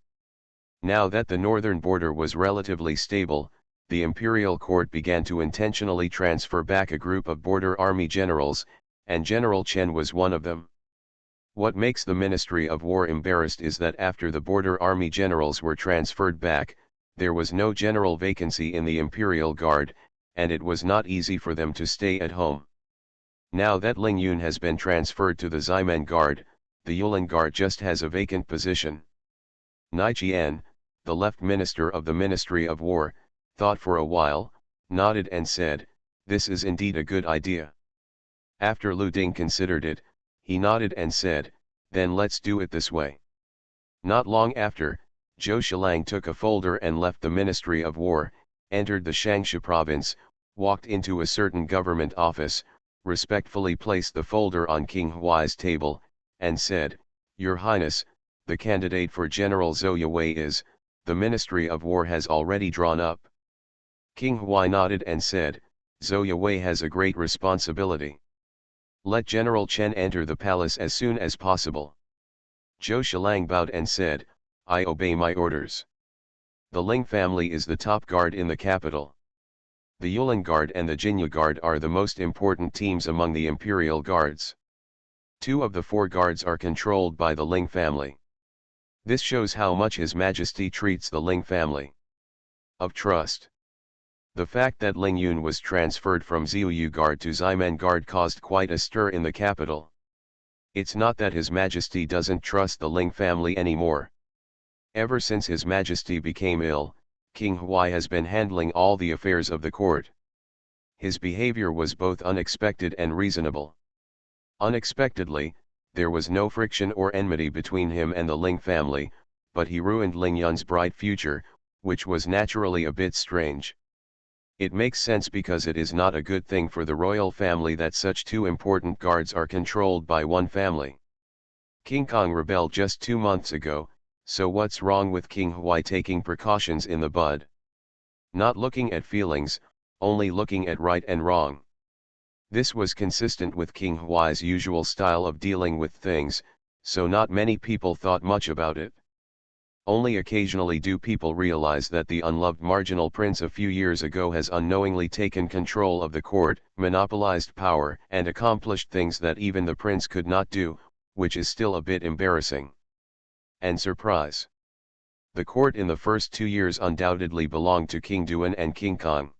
Now that the northern border was relatively stable, the imperial court began to intentionally transfer back a group of border army generals, and General Chen was one of them. What makes the Ministry of War embarrassed is that after the border army generals were transferred back, there was no general vacancy in the Imperial Guard, and it was not easy for them to stay at home. Now that Ling Yun has been transferred to the Ximen Guard, the Yulin Guard just has a vacant position. Nijian, the left minister of the Ministry of War, thought for a while, nodded and said, "This is indeed a good idea." After Lu Ding considered it, he nodded and said, "Then let's do it this way." Not long after, Zhou Shilang took a folder and left the Ministry of War, entered the Shangshu province, walked into a certain government office, respectfully placed the folder on King Huai's table, and said, "Your Highness, the candidate for General Zhou Yue is, the Ministry of War has already drawn up." King Huai nodded and said, "Zhou Yue has a great responsibility. Let General Chen enter the palace as soon as possible." Zhou Shilang bowed and said, "I obey my orders." The Ling family is the top guard in the capital. The Yulin Guard and the Jinyu Guard are the most important teams among the Imperial Guards. 2 of the 4 guards are controlled by the Ling family. This shows how much His Majesty treats the Ling family of trust. The fact that Ling Yun was transferred from Ziyu Guard to Ximen Guard caused quite a stir in the capital. It's not that His Majesty doesn't trust the Ling family anymore. Ever since His Majesty became ill, King Huai has been handling all the affairs of the court. His behavior was both unexpected and reasonable. Unexpectedly, there was no friction or enmity between him and the Ling family, but he ruined Ling Yun's bright future, which was naturally a bit strange. It makes sense because it is not a good thing for the royal family that such 2 important guards are controlled by one family. King Kong rebelled just 2 months ago, so what's wrong with King Huai taking precautions in the bud? Not looking at feelings, only looking at right and wrong. This was consistent with King Huai's usual style of dealing with things, so not many people thought much about it. Only occasionally do people realize that the unloved marginal prince a few years ago has unknowingly taken control of the court, monopolized power and accomplished things that even the prince could not do, which is still a bit embarrassing. And surprise. The court in the first 2 years undoubtedly belonged to King Duan and King Kong.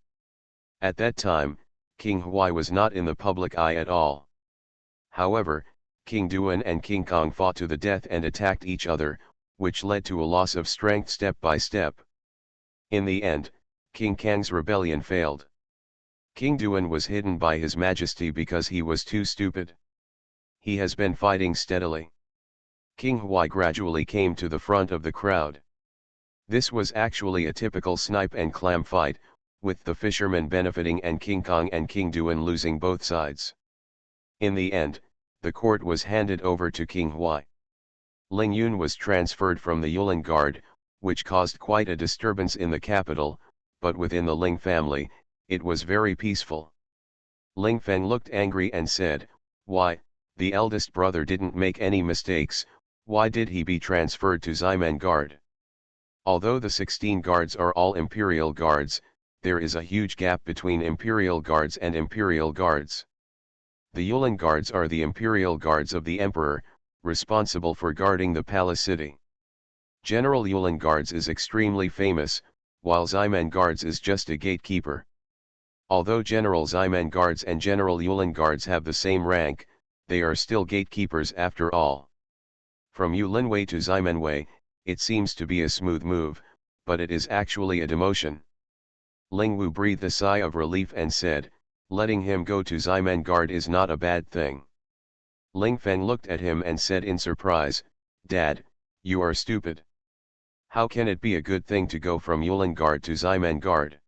At that time, King Huai was not in the public eye at all. However, King Duan and King Kong fought to the death and attacked each other, which led to a loss of strength step by step. In the end, King Kang's rebellion failed. King Duan was hidden by His Majesty because he was too stupid. He has been fighting steadily. King Huai gradually came to the front of the crowd. This was actually a typical snipe and clam fight, with the fishermen benefiting and King Kong and King Duan losing both sides. In the end, the court was handed over to King Huai. Ling Yun was transferred from the Yulin Guard, which caused quite a disturbance in the capital, but within the Ling family, it was very peaceful. Ling Feng looked angry and said, "Why, the eldest brother didn't make any mistakes, why did he be transferred to Ximen Guard?" Although the 16 guards are all imperial guards, there is a huge gap between imperial guards and imperial guards. The Yulin guards are the imperial guards of the emperor, responsible for guarding the palace city. General Yulin Guards is extremely famous, while Ximen Guards is just a gatekeeper. Although General Ximen Guards and General Yulin Guards have the same rank, they are still gatekeepers after all. From Yulinwei to Ximenwei, it seems to be a smooth move, but it is actually a demotion. Ling Wu breathed a sigh of relief and said, "Letting him go to Ximen Guard is not a bad thing." Ling Feng looked at him and said in surprise, "Dad, you are stupid. How can it be a good thing to go from Yulin Guard to Ximen Guard?"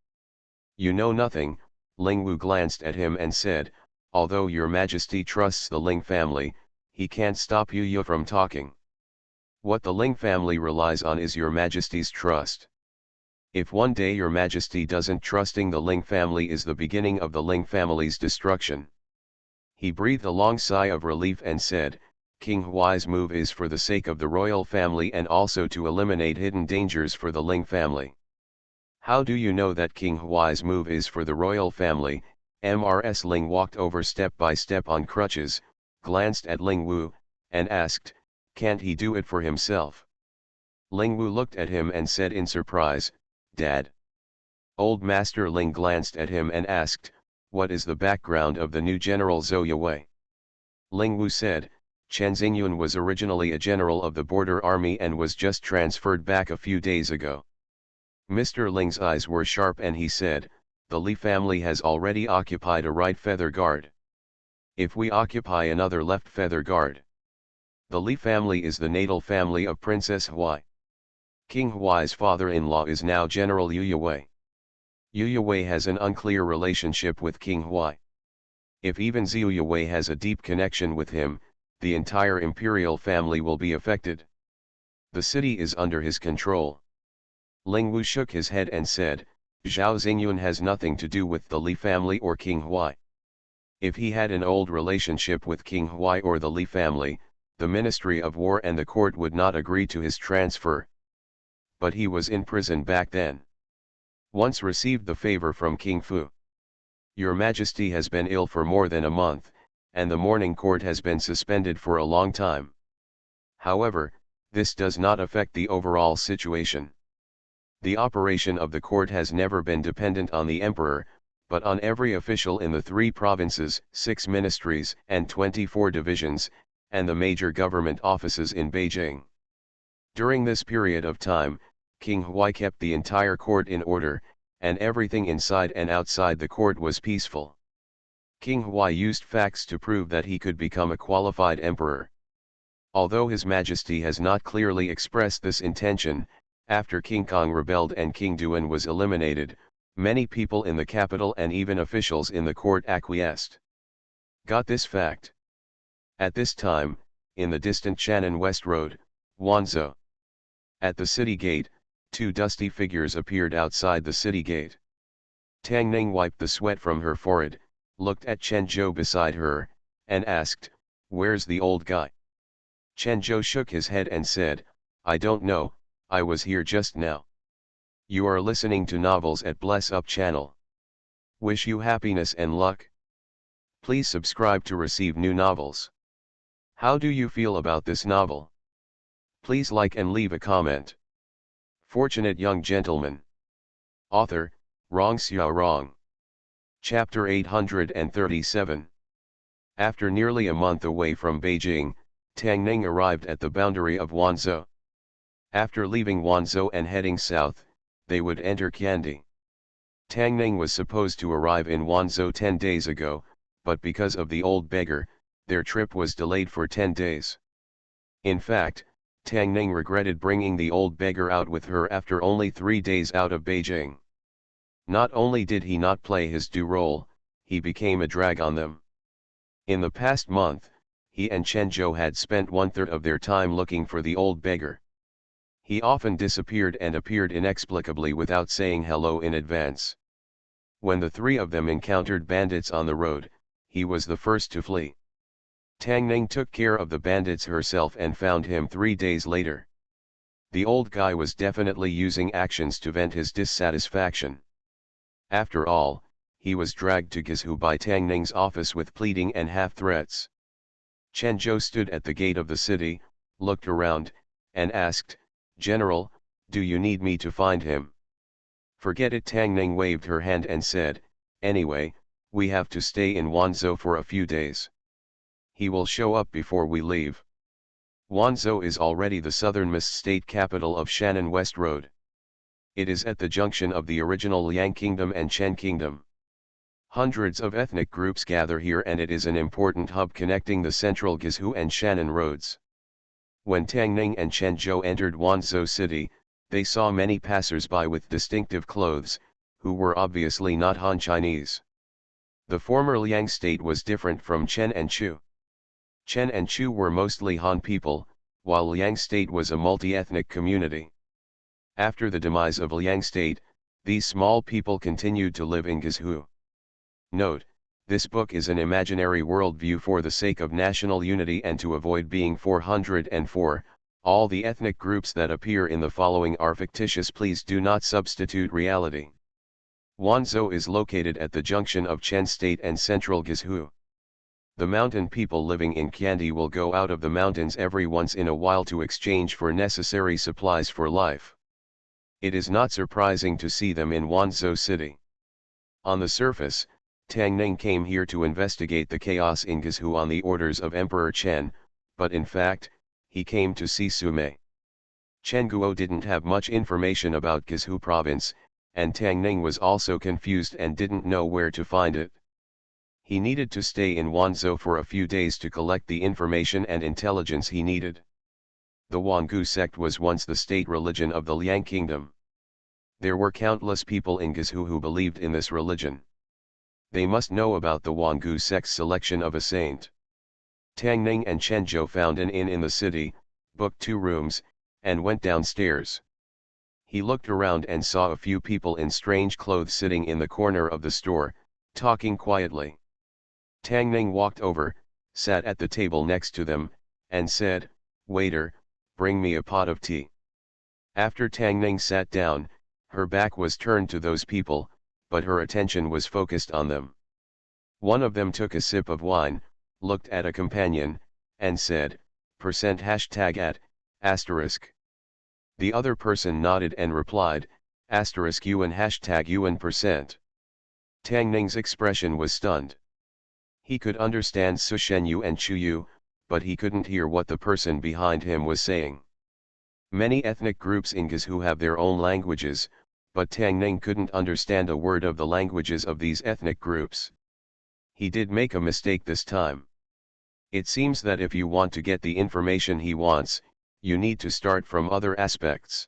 "You know nothing," Ling Wu glanced at him and said, "Although your majesty trusts the Ling family, he can't stop you from talking. What the Ling family relies on is your majesty's trust. If one day your majesty doesn't trusting the Ling family is the beginning of the Ling family's destruction." He breathed a long sigh of relief and said, "King Huai's move is for the sake of the royal family and also to eliminate hidden dangers for the Ling family." "How do you know that King Huai's move is for the royal family?" Mrs. Ling walked over step by step on crutches, glanced at Ling Wu, and asked, "Can't he do it for himself?" Ling Wu looked at him and said in surprise, "Dad." Old Master Ling glanced at him and asked, "What is the background of the new General Zhou Yue?" Ling Wu said, "Chen Xingyun was originally a general of the border army and was just transferred back a few days ago." Mr. Ling's eyes were sharp and he said, "The Li family has already occupied a right feather guard. If we occupy another left feather guard." The Li family is the natal family of Princess Huai. King Huai's father-in-law is now General Yu Yue. Yu Yue has an unclear relationship with King Huai. If even Zhu Yue has a deep connection with him, the entire imperial family will be affected. The city is under his control. Ling Wu shook his head and said, "Zhao Xingyun has nothing to do with the Li family or King Huai. If he had an old relationship with King Huai or the Li family, the Ministry of War and the court would not agree to his transfer. But he was in prison back then. Once received the favor from King Fu. Your Majesty has been ill for more than a month, and the morning court has been suspended for a long time. However, this does not affect the overall situation. The operation of the court has never been dependent on the emperor, but on every official in the 3 provinces, 6 ministries and 24 divisions, and the major government offices in Beijing. During this period of time, King Huai kept the entire court in order, and everything inside and outside the court was peaceful. King Huai used facts to prove that he could become a qualified emperor. Although His Majesty has not clearly expressed this intention, after King Kong rebelled and King Duan was eliminated, many people in the capital and even officials in the court acquiesced. Got this fact? At this time, in the distant Shannon West Road, Wanzhou. At the city gate, 2 dusty figures appeared outside the city gate. Tang Ning wiped the sweat from her forehead, looked at Chen Zhou beside her, and asked, "Where's the old guy?" Chen Zhou shook his head and said, "I don't know, I was here just now." You are listening to novels at Bless Up channel. Wish you happiness and luck. Please subscribe to receive new novels. How do you feel about this novel? Please like and leave a comment. Fortunate Young Gentleman. Author, Rong Xiao Rong. Chapter 837. After nearly a month away from Beijing, Tang Ning arrived at the boundary of Wanzhou. After leaving Wanzhou and heading south, they would enter Kandy. Tang Ning was supposed to arrive in Wanzhou 10 days ago, but because of the old beggar, their trip was delayed for 10 days. In fact, Tang Ning regretted bringing the old beggar out with her after only 3 days out of Beijing. Not only did he not play his due role, he became a drag on them. In the past month, he and Chen Zhou had spent 1/3 of their time looking for the old beggar. He often disappeared and appeared inexplicably without saying hello in advance. When the three of them encountered bandits on the road, he was the first to flee. Tang Ning took care of the bandits herself and found him 3 days later. The old guy was definitely using actions to vent his dissatisfaction. After all, he was dragged to Guizhou by Tang Ning's office with pleading and half-threats. Chen Zhou stood at the gate of the city, looked around, and asked, "General, do you need me to find him?" "Forget it," Tang Ning waved her hand and said, "Anyway, we have to stay in Wanzhou for a few days. He will show up before we leave." Wanzhou is already the southernmost state capital of Shannan West Road. It is at the junction of the original Liang Kingdom and Chen Kingdom. Hundreds of ethnic groups gather here and it is an important hub connecting the central Guizhou and Shannan roads. When Tang Ning and Chen Zhou entered Wanzhou city, they saw many passers-by with distinctive clothes, who were obviously not Han Chinese. The former Liang state was different from Chen and Chu. Chen and Chu were mostly Han people, while Liang state was a multi-ethnic community. After the demise of Liang state, these small people continued to live in Guizhou. Note, this book is an imaginary worldview for the sake of national unity and to avoid being 404, all the ethnic groups that appear in the following are fictitious. Please do not substitute reality. Wanzhou is located at the junction of Chen State and central Guizhou. The mountain people living in Qiandi will go out of the mountains every once in a while to exchange for necessary supplies for life. It is not surprising to see them in Wanzhou city. On the surface, Tang Ning came here to investigate the chaos in Guizhou on the orders of Emperor Chen, but in fact, he came to see Sumei. Chen Guo didn't have much information about Guizhou province, and Tang Ning was also confused and didn't know where to find it. He needed to stay in Wanzhou for a few days to collect the information and intelligence he needed. The Wangu sect was once the state religion of the Liang Kingdom. There were countless people in Guizhou who believed in this religion. They must know about the Wangu sect's selection of a saint. Tang Ning and Chen Zhou found an inn in the city, booked 2 rooms, and went downstairs. He looked around and saw a few people in strange clothes sitting in the corner of the store, talking quietly. Tang Ning walked over, sat at the table next to them, and said, "Waiter, bring me a pot of tea." After Tang Ning sat down, her back was turned to those people, but her attention was focused on them. One of them took a sip of wine, looked at a companion, and said, %@*. The other person nodded and replied, *UN %. Tang Ning's expression was stunned. He could understand Sushenyu and Chuyu, but he couldn't hear what the person behind him was saying. Many ethnic groups in Guizhou have their own languages, but Tang Ning couldn't understand a word of the languages of these ethnic groups. He did make a mistake this time. It seems that if you want to get the information he wants, you need to start from other aspects.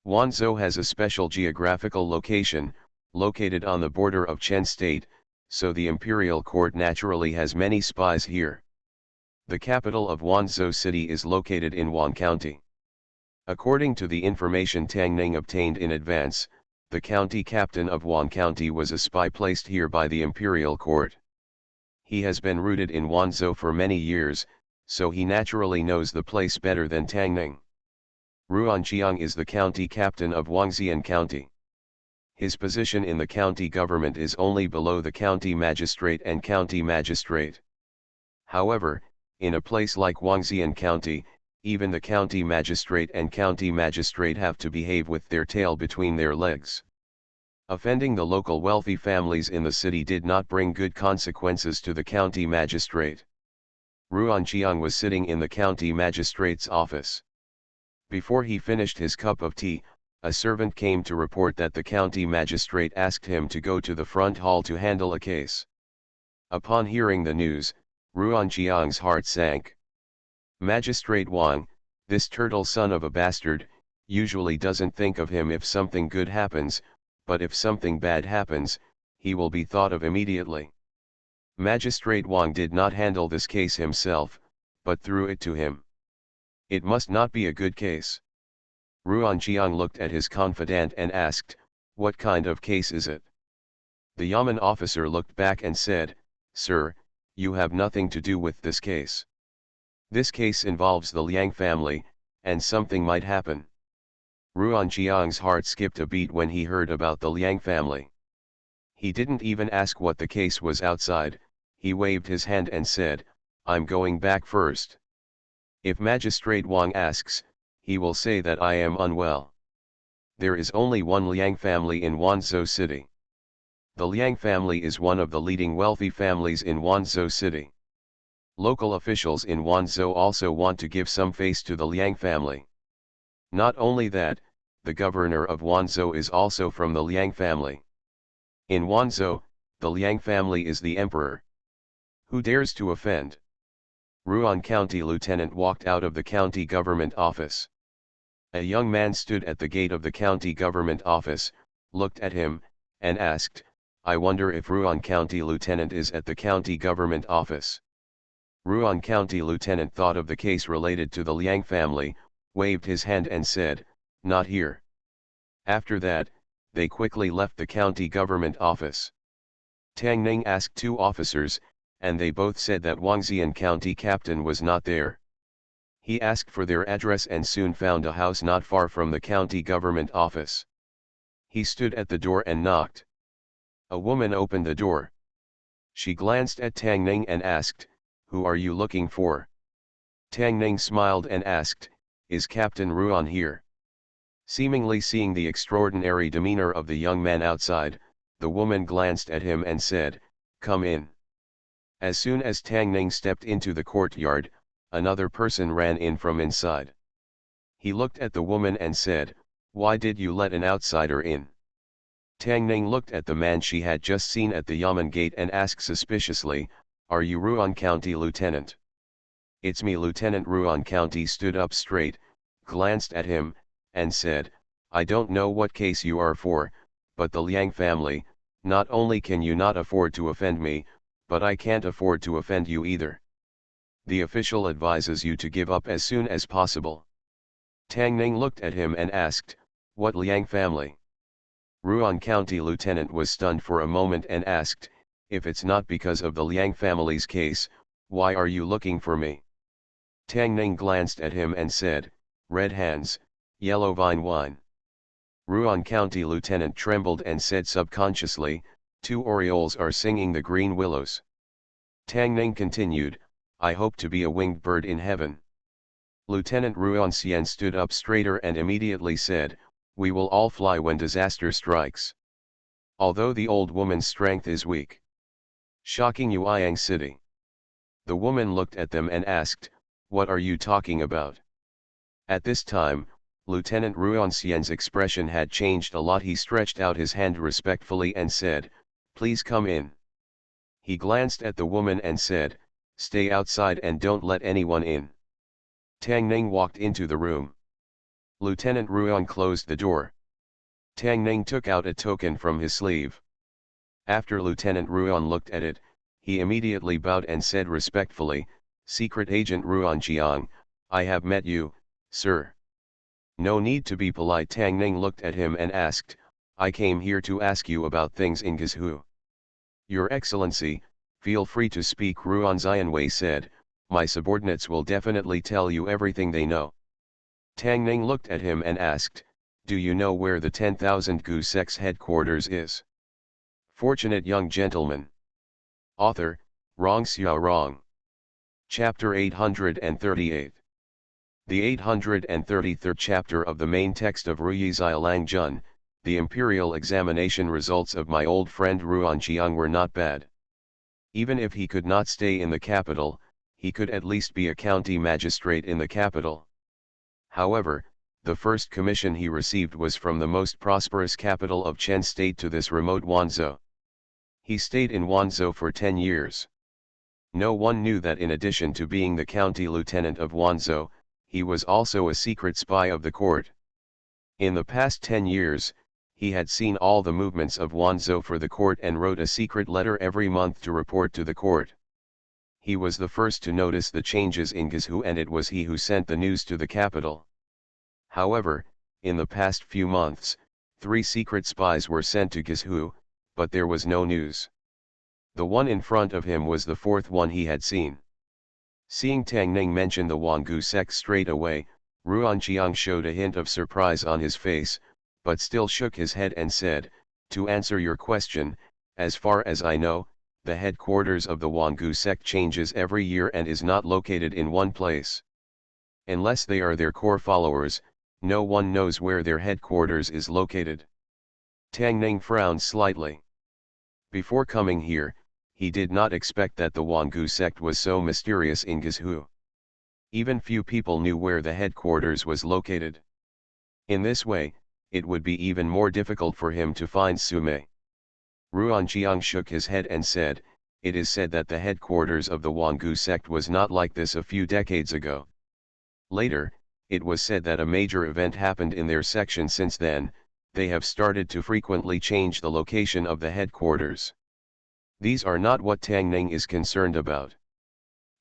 Wanzhou has a special geographical location, located on the border of Chen State, so the imperial court naturally has many spies here. The capital of Wanzhou city is located in Wan County. According to the information Tang Ning obtained in advance, the county captain of Wan County was a spy placed here by the imperial court. He has been rooted in Wanzhou for many years, so he naturally knows the place better than Tang Ning. Ruan Qiang is the county captain of Wangxian County. His position in the county government is only below the county magistrate and county magistrate. However, in a place like Wangxian County, even the county magistrate and county magistrate have to behave with their tail between their legs. Offending the local wealthy families in the city did not bring good consequences to the county magistrate. Ruan Qiang was sitting in the county magistrate's office. Before he finished his cup of tea, a servant came to report that the county magistrate asked him to go to the front hall to handle a case. Upon hearing the news, Ruan Jiang's heart sank. Magistrate Wang, this turtle son of a bastard, usually doesn't think of him if something good happens, but if something bad happens, he will be thought of immediately. Magistrate Wang did not handle this case himself, but threw it to him. It must not be a good case. Ruan Jiang looked at his confidant and asked, "What kind of case is it?" The Yamen officer looked back and said, "Sir, you have nothing to do with this case. This case involves the Liang family, and something might happen." Ruan Jiang's heart skipped a beat when he heard about the Liang family. He didn't even ask what the case was outside, he waved his hand and said, "I'm going back first. If Magistrate Wang asks, he will say that I am unwell. There is only one Liang family in Wanzhou City. The Liang family is one of the leading wealthy families in Wanzhou City. Local officials in Wanzhou also want to give some face to the Liang family. Not only that, the governor of Wanzhou is also from the Liang family. In Wanzhou, the Liang family is the emperor. Who dares to offend?" Ruan County Lieutenant walked out of the county government office. A young man stood at the gate of the county government office, looked at him, and asked, "I wonder if Ruan County Lieutenant is at the county government office." Ruan County Lieutenant thought of the case related to the Liang family, waved his hand and said, "Not here." After that, they quickly left the county government office. Tang Ning asked two officers, and they both said that Wangxian County captain was not there. He asked for their address and soon found a house not far from the county government office. He stood at the door and knocked. A woman opened the door. She glanced at Tang Ning and asked, "Who are you looking for?" Tang Ning smiled and asked, "Is Captain Ruan here?" Seemingly seeing the extraordinary demeanor of the young man outside, the woman glanced at him and said, "Come in." As soon as Tang Ning stepped into the courtyard, another person ran in from inside. He looked at the woman and said, "Why did you let an outsider in?" Tang Ning looked at the man she had just seen at the Yamen gate and asked suspiciously, "Are you Ruan County Lieutenant?" "It's me." Lieutenant Ruan County stood up straight, glanced at him, and said, "I don't know what case you are for, but the Liang family, not only can you not afford to offend me, but I can't afford to offend you either. The official advises you to give up as soon as possible." Tang Ning looked at him and asked, "What Liang family?" Ruan County Lieutenant was stunned for a moment and asked, "If it's not because of the Liang family's case, why are you looking for me?" Tang Ning glanced at him and said, "Red hands, yellow vine wine." Ruan County Lieutenant trembled and said subconsciously, "Two orioles are singing the green willows." Tang Ning continued, "I hope to be a winged bird in heaven." Lieutenant Ruan Xian stood up straighter and immediately said, "We will all fly when disaster strikes. Although the old woman's strength is weak." Shocking Yueyang City. The woman looked at them and asked, "What are you talking about?" At this time, Lieutenant Ruan Xian's expression had changed a lot. He stretched out his hand respectfully and said, "Please come in." He glanced at the woman and said, "Stay outside and don't let anyone in." Tang Ning walked into the room. Lieutenant Ruan closed the door. Tang Ning took out a token from his sleeve. After Lieutenant Ruan looked at it, he immediately bowed and said respectfully, "Secret Agent Ruan Jiang, I have met you, sir." "No need to be polite." Tang Ning looked at him and asked, "I came here to ask you about things in Guizhou." "Your Excellency, feel free to speak." Ruan Xianwei said, "My subordinates will definitely tell you everything they know." Tang Ning looked at him and asked, "Do you know where the 10,000 Gu Sect's headquarters is?" Fortunate Young Gentleman. Author, Rong Xiao Rong. Chapter 838. The 833rd chapter of the main text of Ruyi Xiaolang Jun, the imperial examination results of my old friend Ruan Qiang were not bad. Even if he could not stay in the capital, he could at least be a county magistrate in the capital. However, the first commission he received was from the most prosperous capital of Chen State to this remote Wanzhou. He stayed in Wanzhou for 10 years. No one knew that in addition to being the county lieutenant of Wanzhou, he was also a secret spy of the court. In the past 10 years, he had seen all the movements of Wanzhou for the court and wrote a secret letter every month to report to the court. He was the first to notice the changes in Guizhou, and it was he who sent the news to the capital. However, in the past few months, 3 secret spies were sent to Guizhou, but there was no news. The one in front of him was the 4th one he had seen. Seeing Tang Ning mention the Wangu sect straight away, Ruan Qiang showed a hint of surprise on his face, but still shook his head and said, "To answer your question, as far as I know, the headquarters of the Wangu sect changes every year and is not located in one place. Unless they are their core followers, no one knows where their headquarters is located." Tang Ning frowned slightly. Before coming here, he did not expect that the Wangu sect was so mysterious in Guizhou. Even few people knew where the headquarters was located. In this way, it would be even more difficult for him to find Sumei. Ruan Qiang shook his head and said, "It is said that the headquarters of the Wangu sect was not like this a few decades ago. Later, it was said that a major event happened in their section. Since then, they have started to frequently change the location of the headquarters. These are not what Tang Ning is concerned about."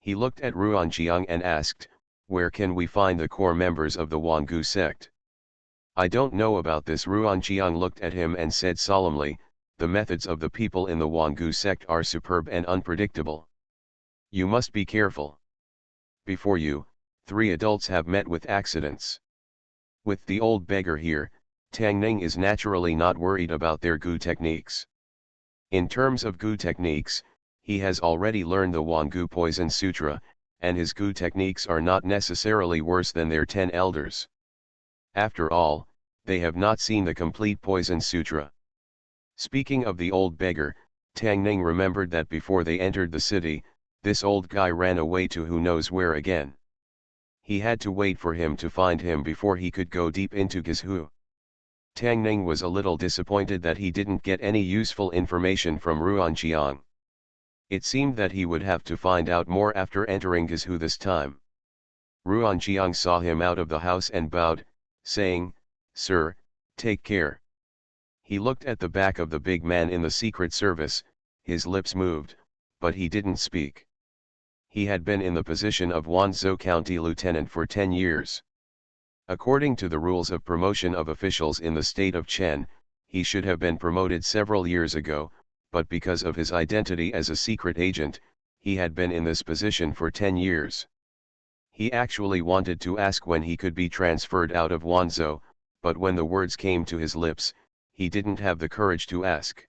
He looked at Ruan Qiang and asked, "Where can we find the core members of the Wangu sect?" "I don't know about this." Ruan Qiang looked at him and said solemnly, "The methods of the people in the Wangu sect are superb and unpredictable. You must be careful. Before you, 3 adults have met with accidents. With the old beggar here, Tang Ning is naturally not worried about their Gu techniques. In terms of Gu techniques, he has already learned the Wangu Poison Sutra, and his Gu techniques are not necessarily worse than their 10 elders. After all, they have not seen the complete Poison Sutra." Speaking of the old beggar, Tang Ning remembered that before they entered the city, this old guy ran away to who knows where again. He had to wait for him to find him before he could go deep into Guizhou. Tang Ning was a little disappointed that he didn't get any useful information from Ruan Qiang. It seemed that he would have to find out more after entering Guizhou this time. Ruan Qiang saw him out of the house and bowed, saying, "Sir, take care." He looked at the back of the big man in the Secret Service, his lips moved, but he didn't speak. He had been in the position of Wanzhou County Lieutenant for 10 years. According to the rules of promotion of officials in the state of Chen, he should have been promoted several years ago, but because of his identity as a secret agent, he had been in this position for 10 years. He actually wanted to ask when he could be transferred out of Wanzhou, but when the words came to his lips, he didn't have the courage to ask.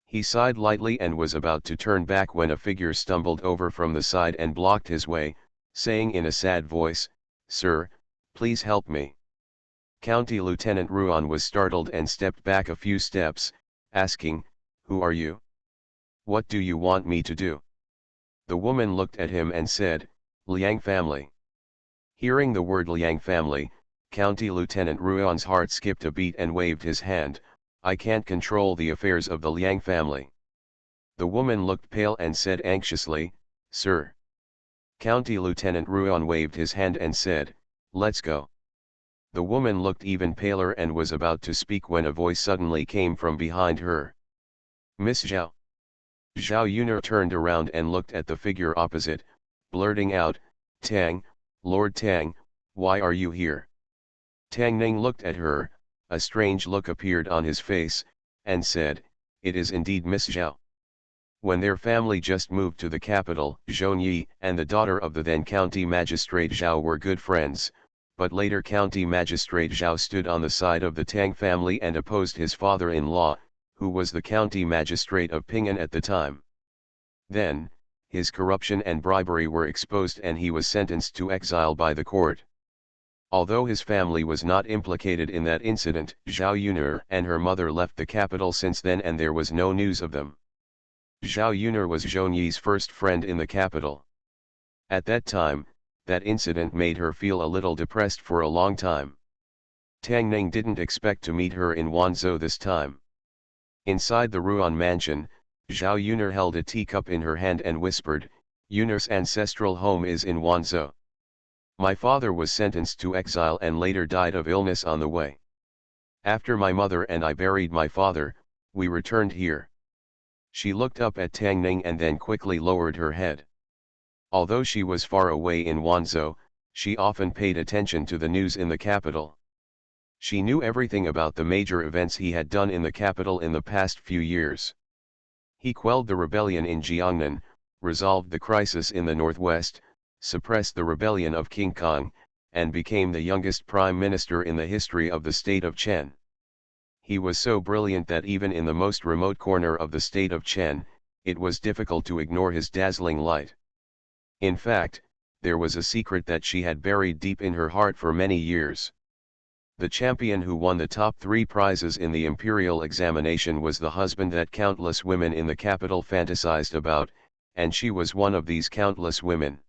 He sighed lightly and was about to turn back when a figure stumbled over from the side and blocked his way, saying in a sad voice, "Sir, please help me." County Lieutenant Ruan was startled and stepped back a few steps, asking, "Who are you? What do you want me to do?" The woman looked at him and said, "Liang family." Hearing the word Liang family, County Lieutenant Ruan's heart skipped a beat and waved his hand, "I can't control the affairs of the Liang family." The woman looked pale and said anxiously, "Sir." County Lieutenant Ruan waved his hand and said, "Let's go." The woman looked even paler and was about to speak when a voice suddenly came from behind her. "Miss Zhao." Zhao Yuner turned around and looked at the figure opposite, blurting out, "Tang, Lord Tang, why are you here?" Tang Ning looked at her, a strange look appeared on his face, and said, "It is indeed Miss Zhao." When their family just moved to the capital, Zhong Yi and the daughter of the then county magistrate Zhao were good friends, but later county magistrate Zhao stood on the side of the Tang family and opposed his father-in-law, who was the county magistrate of Ping'an at the time. Then, his corruption and bribery were exposed and he was sentenced to exile by the court. Although his family was not implicated in that incident, Zhao Yuner and her mother left the capital since then and there was no news of them. Zhao Yuner was Zhong Yi's first friend in the capital. At that time, that incident made her feel a little depressed for a long time. Tang Ning didn't expect to meet her in Wanzhou this time. Inside the Ruan mansion, Zhao Yuner held a teacup in her hand and whispered, Yunus' ancestral home is in Wanzhou. My father was sentenced to exile and later died of illness on the way. After my mother and I buried my father, we returned here. She looked up at Tang Ning and then quickly lowered her head. Although she was far away in Wanzhou, she often paid attention to the news in the capital. She knew everything about the major events he had done in the capital in the past few years. He quelled the rebellion in Jiangnan, resolved the crisis in the northwest, suppressed the rebellion of King Kong, and became the youngest prime minister in the history of the state of Chen. He was so brilliant that even in the most remote corner of the state of Chen, it was difficult to ignore his dazzling light. In fact, there was a secret that she had buried deep in her heart for many years. The champion who won the top 3 prizes in the imperial examination was the husband that countless women in the capital fantasized about, and she was one of these countless women.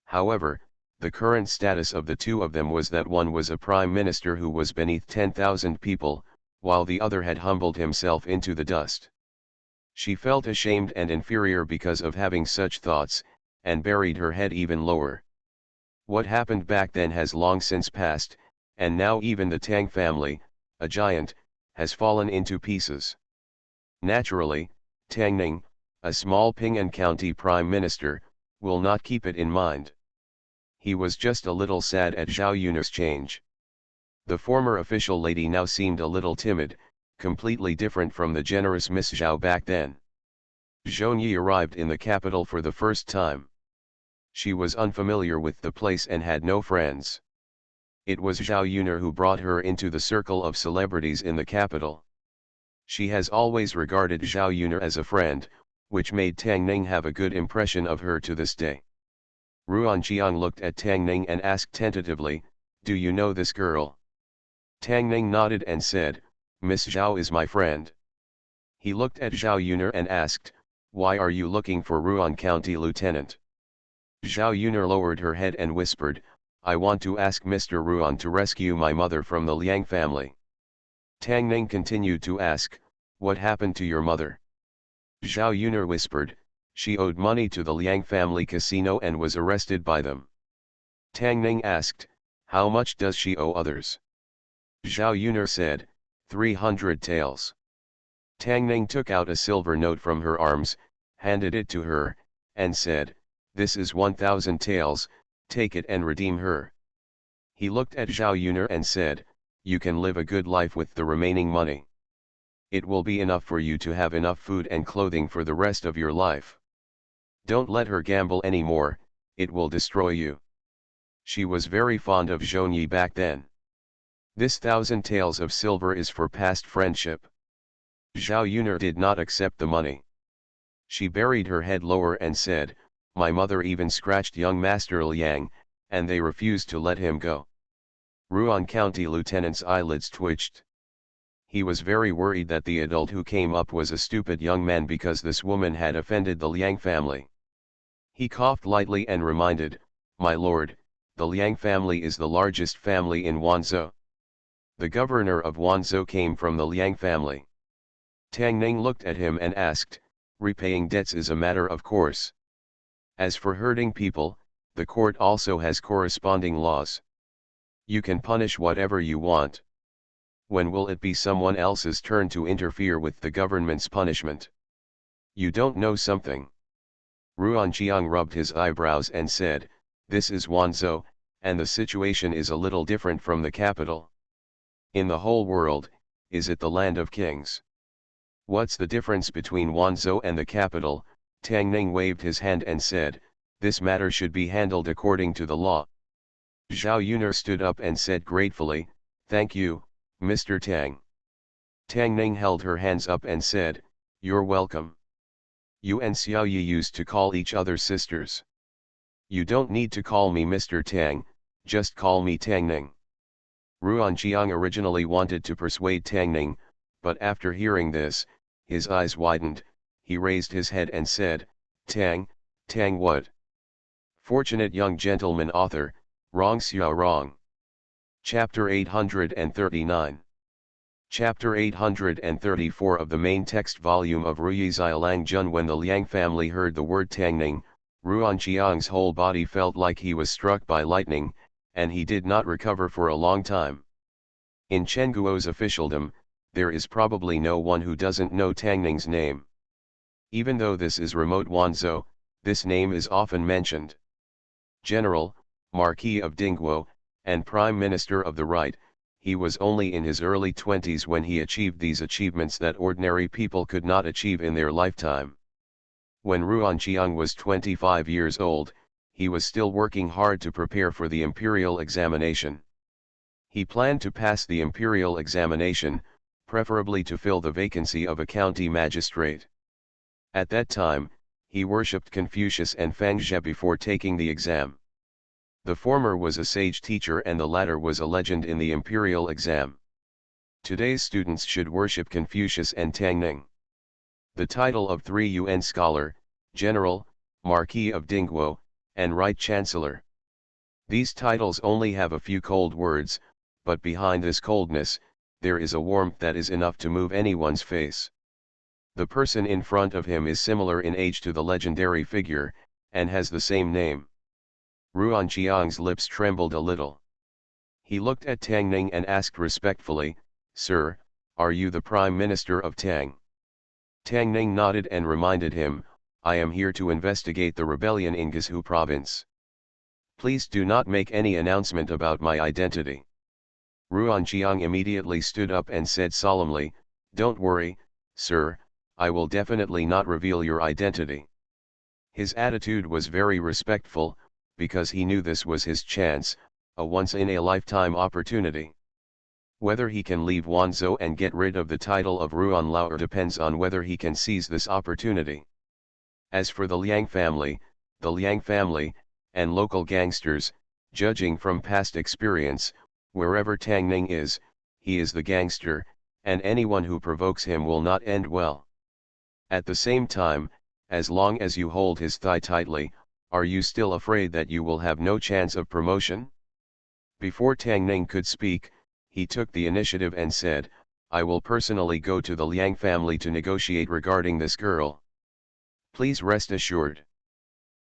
However, the current status of the two of them was that one was a prime minister who was beneath 10,000 people, while the other had humbled himself into the dust. She felt ashamed and inferior because of having such thoughts, and buried her head even lower. What happened back then has long since passed, and now even the Tang family, a giant, has fallen into pieces. Naturally, Tang Ning, a small Ping'an County prime minister, will not keep it in mind. He was just a little sad at Zhao Yunus' change. The former official lady now seemed a little timid, completely different from the generous Miss Zhao back then. Zhou Yi arrived in the capital for the first time. She was unfamiliar with the place and had no friends. It was Zhao Yunus who brought her into the circle of celebrities in the capital. She has always regarded Zhao Yunus as a friend, which made Tang Ning have a good impression of her to this day. Ruan Qiang looked at Tang Ning and asked tentatively, "Do you know this girl?" Tang Ning nodded and said, "Miss Zhao is my friend." He looked at Zhao Yunus and asked, "Why are you looking for Ruan County Lieutenant?" Zhao Yunus lowered her head and whispered, "I want to ask Mr. Ruan to rescue my mother from the Liang family." Tang Ning continued to ask, "What happened to your mother?" Zhao Yunus whispered, "She owed money to the Liang family casino and was arrested by them." Tang Ning asked, "How much does she owe others?" Zhao Yunus said, 300 taels. Tang Ning took out a silver note from her arms, handed it to her, and said, "This is 1,000 taels, take it and redeem her." He looked at Zhao Yunus and said, "You can live a good life with the remaining money. It will be enough for you to have enough food and clothing for the rest of your life. Don't let her gamble anymore, it will destroy you." She was very fond of Zhou Yi back then. "This 1,000 taels of silver is for past friendship." Zhao Yunus did not accept the money. She buried her head lower and said, "My mother even scratched young Master Liang, and they refused to let him go." Ruan County Lieutenant's eyelids twitched. He was very worried that the adult who came up was a stupid young man because this woman had offended the Liang family. He coughed lightly and reminded, "My lord, the Liang family is the largest family in Wanzhou. The governor of Wanzhou came from the Liang family." Tang Ning looked at him and asked, "Repaying debts is a matter of course. As for hurting people, the court also has corresponding laws. You can punish whatever you want. When will it be someone else's turn to interfere with the government's punishment? You don't know something." Ruan Qiang rubbed his eyebrows and said, "This is Wanzhou, and the situation is a little different from the capital. In the whole world, is it the land of kings? What's the difference between Wanzhou and the capital?" Tang Ning waved his hand and said, "This matter should be handled according to the law." Zhao Yunus stood up and said gratefully, "Thank you, Mr. Tang." Tang Ning held her hands up and said, "You're welcome. You and Xiao Yi used to call each other sisters. You don't need to call me Mr. Tang, just call me Tang Ning." Ruan Qiang originally wanted to persuade Tang Ning, but after hearing this, his eyes widened, he raised his head and said, "Tang, Tang what?" Fortunate young gentleman author, Rong Xiao Rong. Chapter 839. Chapter 834 of the main text volume of Ruyi Xiaolang Jun. When the Liang family heard the word Tang Ning, Ruan Qiang's whole body felt like he was struck by lightning, and he did not recover for a long time. In Chengguo's officialdom, there is probably no one who doesn't know Tang Ning's name. Even though this is remote Wanzhou, this name is often mentioned. General, Marquis of Dingguo, and Prime Minister of the Right, he was only in his early 20s when he achieved these achievements that ordinary people could not achieve in their lifetime. When Ruan Qiang was 25 years old, he was still working hard to prepare for the imperial examination. He planned to pass the imperial examination, preferably to fill the vacancy of a county magistrate. At that time, he worshipped Confucius and Fangzhe before taking the exam. The former was a sage teacher and the latter was a legend in the imperial exam. Today's students should worship Confucius and Tang Ning. The title of 3 UN scholar, General, Marquis of Dingguo, and Right Chancellor. These titles only have a few cold words, but behind this coldness, there is a warmth that is enough to move anyone's face. The person in front of him is similar in age to the legendary figure, and has the same name. Ruan Qiang's lips trembled a little. He looked at Tang Ning and asked respectfully, "Sir, are you the Prime Minister of Tang?" Tang Ning nodded and reminded him, "I am here to investigate the rebellion in Guizhou province. Please do not make any announcement about my identity." Ruan Qiang immediately stood up and said solemnly, "Don't worry, sir, I will definitely not reveal your identity." His attitude was very respectful, because he knew this was his chance, a once-in-a-lifetime opportunity. Whether he can leave Wanzhou and get rid of the title of Ruan Lao depends on whether he can seize this opportunity. As for the Liang family, and local gangsters, judging from past experience, wherever Tang Ning is, he is the gangster, and anyone who provokes him will not end well. At the same time, as long as you hold his thigh tightly, are you still afraid that you will have no chance of promotion? Before Tang Ning could speak, he took the initiative and said, "I will personally go to the Liang family to negotiate regarding this girl. Please rest assured."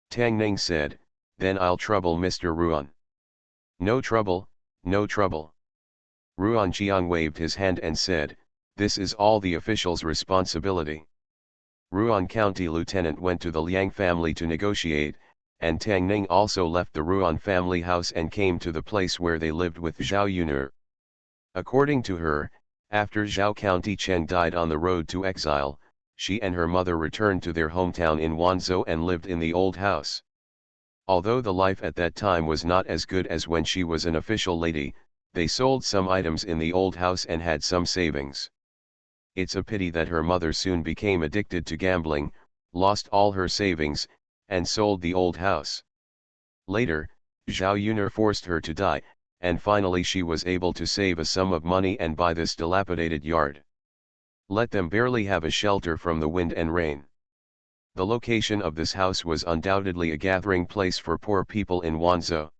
Tang Ning said, "Then I'll trouble Mr. Ruan." "No trouble, no trouble." Ruan Qiang waved his hand and said, "This is all the official's responsibility." Ruan County Lieutenant went to the Liang family to negotiate, and Tang Ning also left the Ruan family house and came to the place where they lived with Zhao Yuner. According to her, after Zhao County Cheng died on the road to exile, she and her mother returned to their hometown in Wanzhou and lived in the old house. Although the life at that time was not as good as when she was an official lady, they sold some items in the old house and had some savings. It's a pity that her mother soon became addicted to gambling, lost all her savings, and sold the old house. Later, Zhao Yuner forced her to die, and finally she was able to save a sum of money and buy this dilapidated yard. Let them barely have a shelter from the wind and rain. The location of this house was undoubtedly a gathering place for poor people in Wanzhou.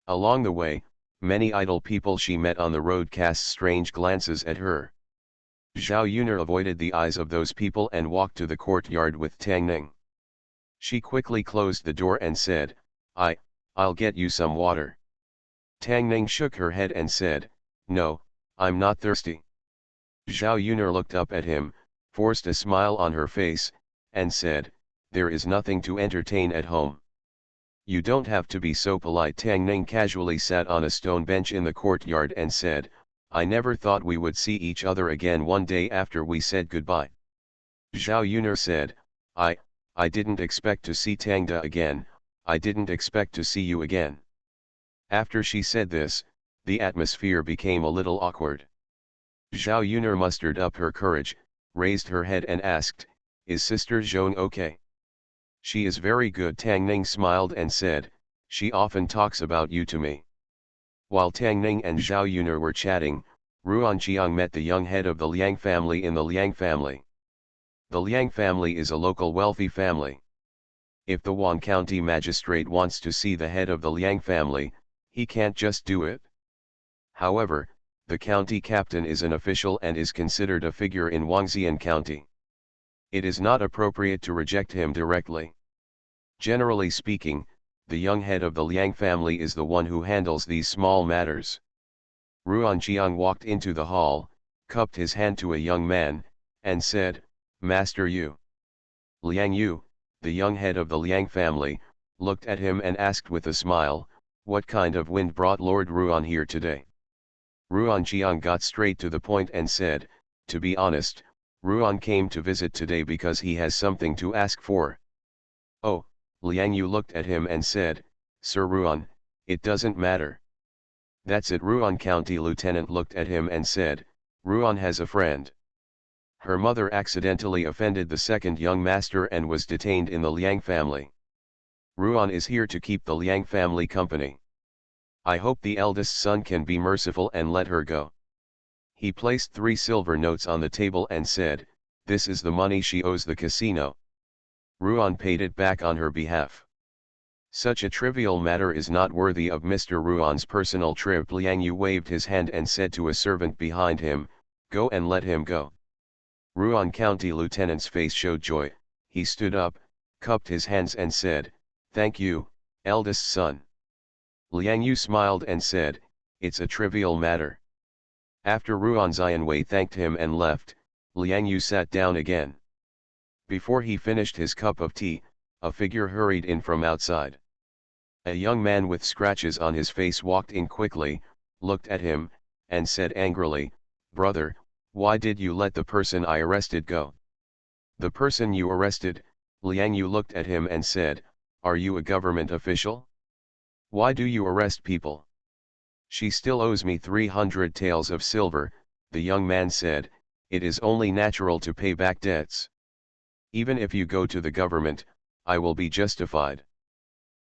Along the way, many idle people she met on the road cast strange glances at her. Zhao Yuner avoided the eyes of those people and walked to the courtyard with Tang Ning. She quickly closed the door and said, I'll get you some water." Tang Ning shook her head and said, "No, I'm not thirsty." Zhao Yuner looked up at him, forced a smile on her face, and said, "There is nothing to entertain at home." "You don't have to be so polite." Tang Ning casually sat on a stone bench in the courtyard and said, "I never thought we would see each other again one day after we said goodbye." Zhao Yuner said, I didn't expect to see Tangda again, I didn't expect to see you again." After she said this, the atmosphere became a little awkward. Zhao Yuner mustered up her courage, raised her head and asked, "Is Sister Zhong okay?" "She is very good." Tang Ning smiled and said, "She often talks about you to me." While Tang Ning and Zhao Yuner were chatting, Ruan Qiang met the young head of the Liang family in the Liang family. The Liang family is a local wealthy family. If the Wan County magistrate wants to see the head of the Liang family, he can't just do it. However, the county captain is an official and is considered a figure in Wangxian County. It is not appropriate to reject him directly. Generally speaking, the young head of the Liang family is the one who handles these small matters. Ruan Jiang walked into the hall, cupped his hand to a young man, and said, "Master Yu." Liang Yu, the young head of the Liang family, looked at him and asked with a smile, "What kind of wind brought Lord Ruan here today?" Ruan Jiang got straight to the point and said, "To be honest, Ruan came to visit today because he has something to ask for." "Oh," Liang Yu looked at him and said, "Sir Ruan, it doesn't matter." "That's it." Ruan County Lieutenant looked at him and said, "Ruan has a friend." Her mother accidentally offended the second young master and was detained in the Liang family. Ruan is here to keep the Liang family company. I hope the eldest son can be merciful and let her go. He placed 3 silver notes on the table and said, "This is the money she owes the casino." Ruan paid it back on her behalf. Such a trivial matter is not worthy of Mr. Ruan's personal trip. Liang Yu waved his hand and said to a servant behind him, "Go and let him go." Ruan County Lieutenant's face showed joy. He stood up, cupped his hands and said, "Thank you, eldest son." Liang Yu smiled and said, "It's a trivial matter." After Ruan Xianwei thanked him and left, Liang Yu sat down again. Before he finished his cup of tea, a figure hurried in from outside. A young man with scratches on his face walked in quickly, looked at him, and said angrily, "Brother, why did you let the person I arrested go?" "The person you arrested?" Liang Yu looked at him and said, "Are you a government official? Why do you arrest people?" "She still owes me 300 taels of silver," the young man said. "It is only natural to pay back debts. Even if you go to the government, I will be justified."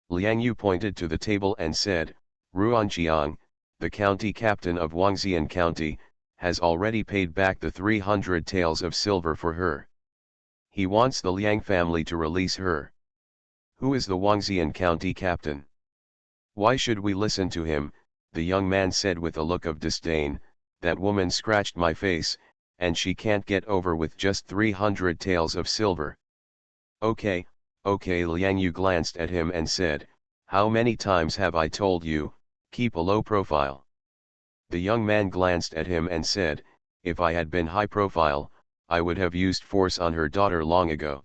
Liang Yu pointed to the table and said, "Ruan Jiang, the county captain of Wangxian County, has already paid back the 300 taels of silver for her. He wants the Liang family to release her." "Who is the Wangxian County captain? Why should we listen to him?" the young man said with a look of disdain. "That woman scratched my face, and she can't get over with just 300 taels of silver." Okay, Liang Yu glanced at him and said, "How many times have I told you, keep a low profile?" The young man glanced at him and said, "If I had been high profile, I would have used force on her daughter long ago.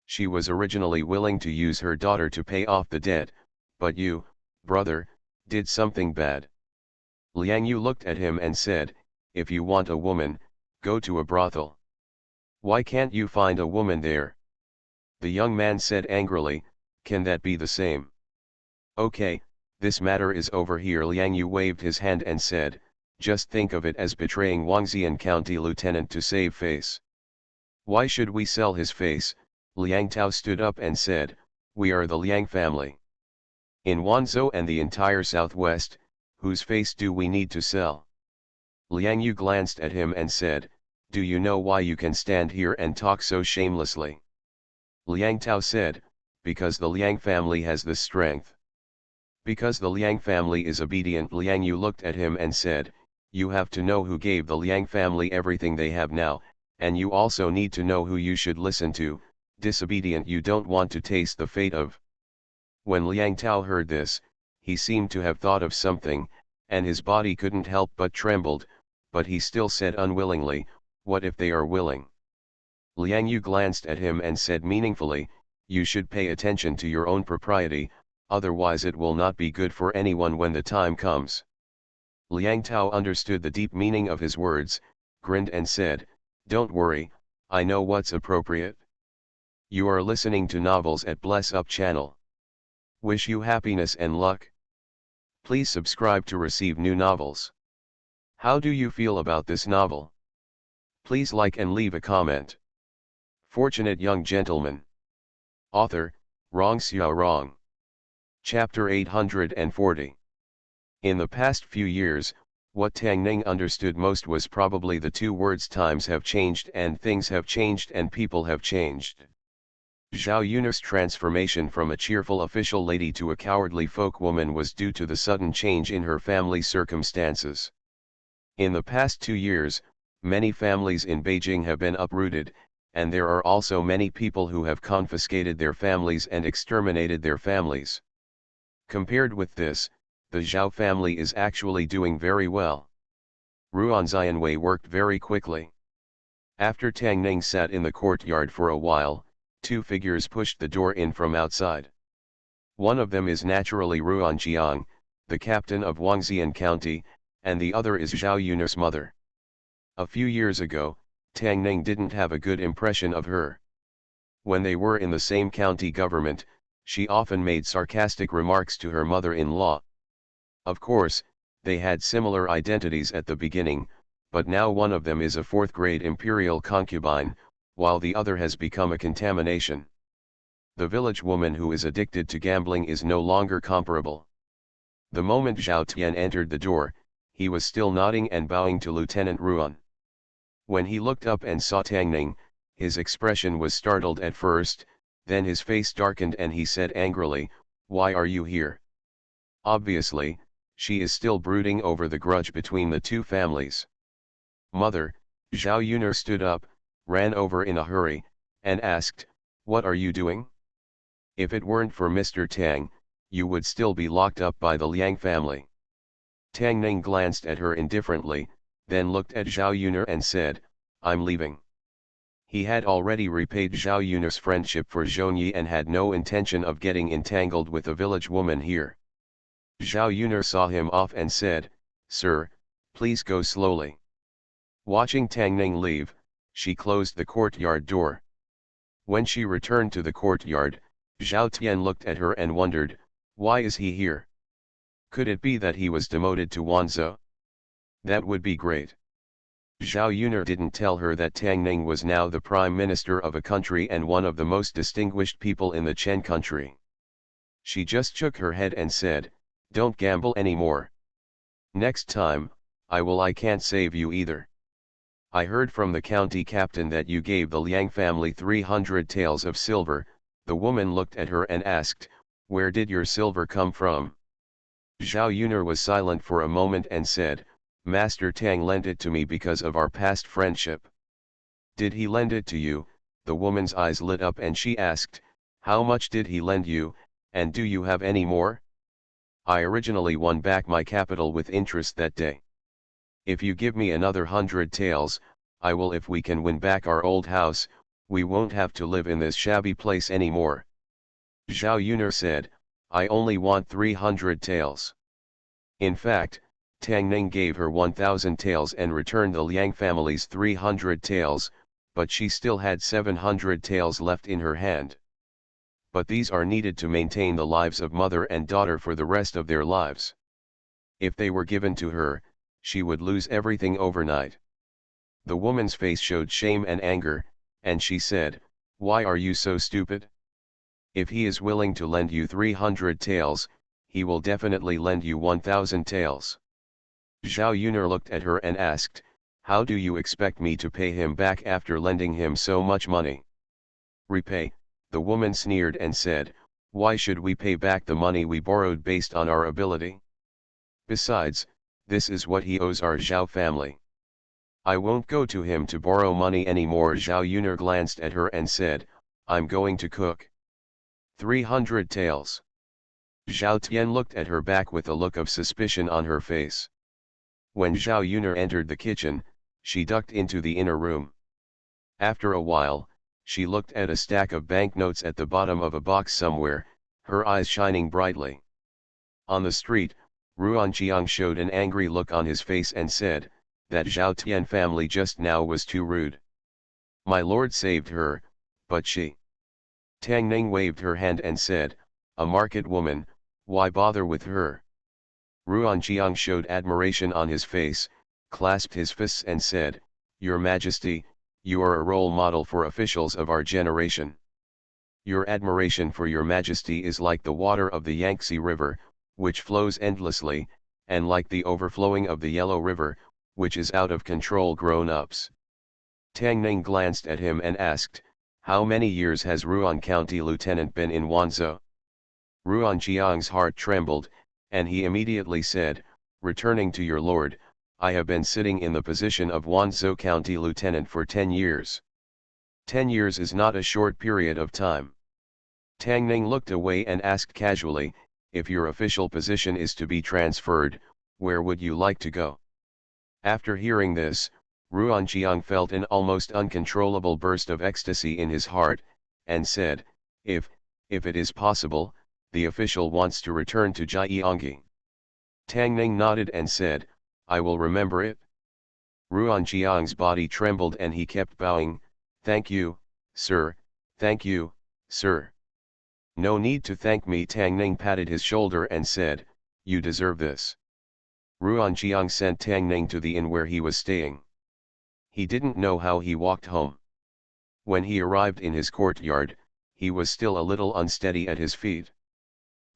She was originally willing to use her daughter to pay off the debt, but you, brother, did something bad." Liang Yu looked at him and said, "If you want a woman, go to a brothel. Why can't you find a woman there?" The young man said angrily, "Can that be the same?" "Okay, this matter is over here." Liang Yu waved his hand and said, "Just think of it as betraying Wangxian County Lieutenant to save face." "Why should we sell his face?" Liang Tao stood up and said, "We are the Liang family. In Wanzhou and the entire southwest, whose face do we need to sell?" Liang Yu glanced at him and said, "Do you know why you can stand here and talk so shamelessly?" Liang Tao said, "Because the Liang family has this strength." "Because the Liang family is obedient." Liang Yu looked at him and said, "You have to know who gave the Liang family everything they have now, and you also need to know who you should listen to. Disobedient you don't want to taste the fate of." When Liang Tao heard this, he seemed to have thought of something, and his body couldn't help but trembled, but he still said unwillingly, "What if they are willing?" Liang Yu glanced at him and said meaningfully, "You should pay attention to your own propriety, otherwise it will not be good for anyone when the time comes." Liang Tao understood the deep meaning of his words, grinned and said, "Don't worry, I know what's appropriate." You are listening to Novels at Bless Up channel. Wish you happiness and luck. Please subscribe to receive new novels. How do you feel about this novel? Please like and leave a comment. Fortunate Young Gentleman. Author, Rong Xiao Rong. Chapter 840. In the past few years, what Tang Ning understood most was probably the 2 words times have changed and things have changed and people have changed. Zhao Yunus' transformation from a cheerful official lady to a cowardly folk woman was due to the sudden change in her family circumstances. In the past 2 years, many families in Beijing have been uprooted, and there are also many people who have confiscated their families and exterminated their families. Compared with this, the Zhao family is actually doing very well. Ruan Xianwei worked very quickly. After Tang Ning sat in the courtyard for a while, two figures pushed the door in from outside. One of them is naturally Ruan Jiang, the captain of Wangxian County, and the other is Zhao Yunar's mother. A few years ago, Tang Ning didn't have a good impression of her. When they were in the same county government, she often made sarcastic remarks to her mother-in-law. Of course, they had similar identities at the beginning, but now one of them is a fourth-grade imperial concubine, while the other has become a contamination. The village woman who is addicted to gambling is no longer comparable. The moment Zhao Tian entered the door, he was still nodding and bowing to Lieutenant Ruan. When he looked up and saw Tang Ning, his expression was startled at first, then his face darkened and he said angrily, "Why are you here?" Obviously, she is still brooding over the grudge between the two families. "Mother," Zhao Yunar stood up, ran over in a hurry, and asked, "What are you doing? If it weren't for Mr. Tang, you would still be locked up by the Liang family." Tang Ning glanced at her indifferently, then looked at Zhao Yunar and said, "I'm leaving." He had already repaid Zhao Yunar's friendship for Zhongyi and had no intention of getting entangled with a village woman here. Zhao Yunar saw him off and said, "Sir, please go slowly." Watching Tang Ning leave, she closed the courtyard door. When she returned to the courtyard, Zhao Tian looked at her and wondered, why is he here? Could it be that he was demoted to Wanzhou? That would be great. Zhao Yunar didn't tell her that Tang Ning was now the prime minister of a country and one of the most distinguished people in the Chen country. She just shook her head and said, "Don't gamble anymore. Next time, I can't save you either. I heard from the county captain that you gave the Liang family 300 taels of silver." The woman looked at her and asked, "Where did your silver come from?" Zhao Yunar was silent for a moment and said, "Master Tang lent it to me because of our past friendship." "Did he lend it to you?" The woman's eyes lit up and she asked, "How much did he lend you, and do you have any more?" "I originally won back my capital with interest that day. If you give me another 100 taels, I will. If we can win back our old house, we won't have to live in this shabby place anymore." Zhao Yunar said, "I only want 300 taels." In fact, Tang Ning gave her 1,000 taels and returned the Liang family's 300 taels, but she still had 700 taels left in her hand. But these are needed to maintain the lives of mother and daughter for the rest of their lives. If they were given to her, she would lose everything overnight. The woman's face showed shame and anger, and she said, "Why are you so stupid? If he is willing to lend you 300 taels, he will definitely lend you 1,000 taels." Zhao Yunar looked at her and asked, "How do you expect me to pay him back after lending him so much money?" "Repay," the woman sneered and said, "Why should we pay back the money we borrowed based on our ability? Besides, this is what he owes our Zhao family. I won't go to him to borrow money anymore." Zhao Yunar glanced at her and said, "I'm going to cook." 300 taels. Zhao Tian looked at her back with a look of suspicion on her face. When Zhao Yunar entered the kitchen, she ducked into the inner room. After a while, she looked at a stack of banknotes at the bottom of a box somewhere, her eyes shining brightly. On the street, Ruan Jiang showed an angry look on his face and said, "That Zhao Tian family just now was too rude. My lord saved her, but she..." Tang Ning waved her hand and said, "A market woman, why bother with her?" Ruan Jiang showed admiration on his face, clasped his fists and said, "Your Majesty, you are a role model for officials of our generation. Your admiration for your Majesty is like the water of the Yangtze River, which flows endlessly, and like the overflowing of the Yellow River, which is out of control grown-ups." Tang Ning glanced at him and asked, "How many years has Ruan County Lieutenant been in Wanzhou?" Ruan Jiang's heart trembled, and he immediately said, "Returning to your lord, I have been sitting in the position of Wanzhou County Lieutenant for 10 years. 10 years is not a short period of time. Tang Ning looked away and asked casually, if your official position is to be transferred, where would you like to go? After hearing this, Ruan Jiang felt an almost uncontrollable burst of ecstasy in his heart, and said, if it is possible, the official wants to return to Jiangyi. Tang Ning nodded and said, I will remember it. Ruan Jiang's body trembled and he kept bowing, thank you, sir, thank you, sir. No need to thank me. Tang Ning patted his shoulder and said, you deserve this. Ruan Jiang sent Tang Ning to the inn where he was staying. He didn't know how he walked home. When he arrived in his courtyard, he was still a little unsteady at his feet.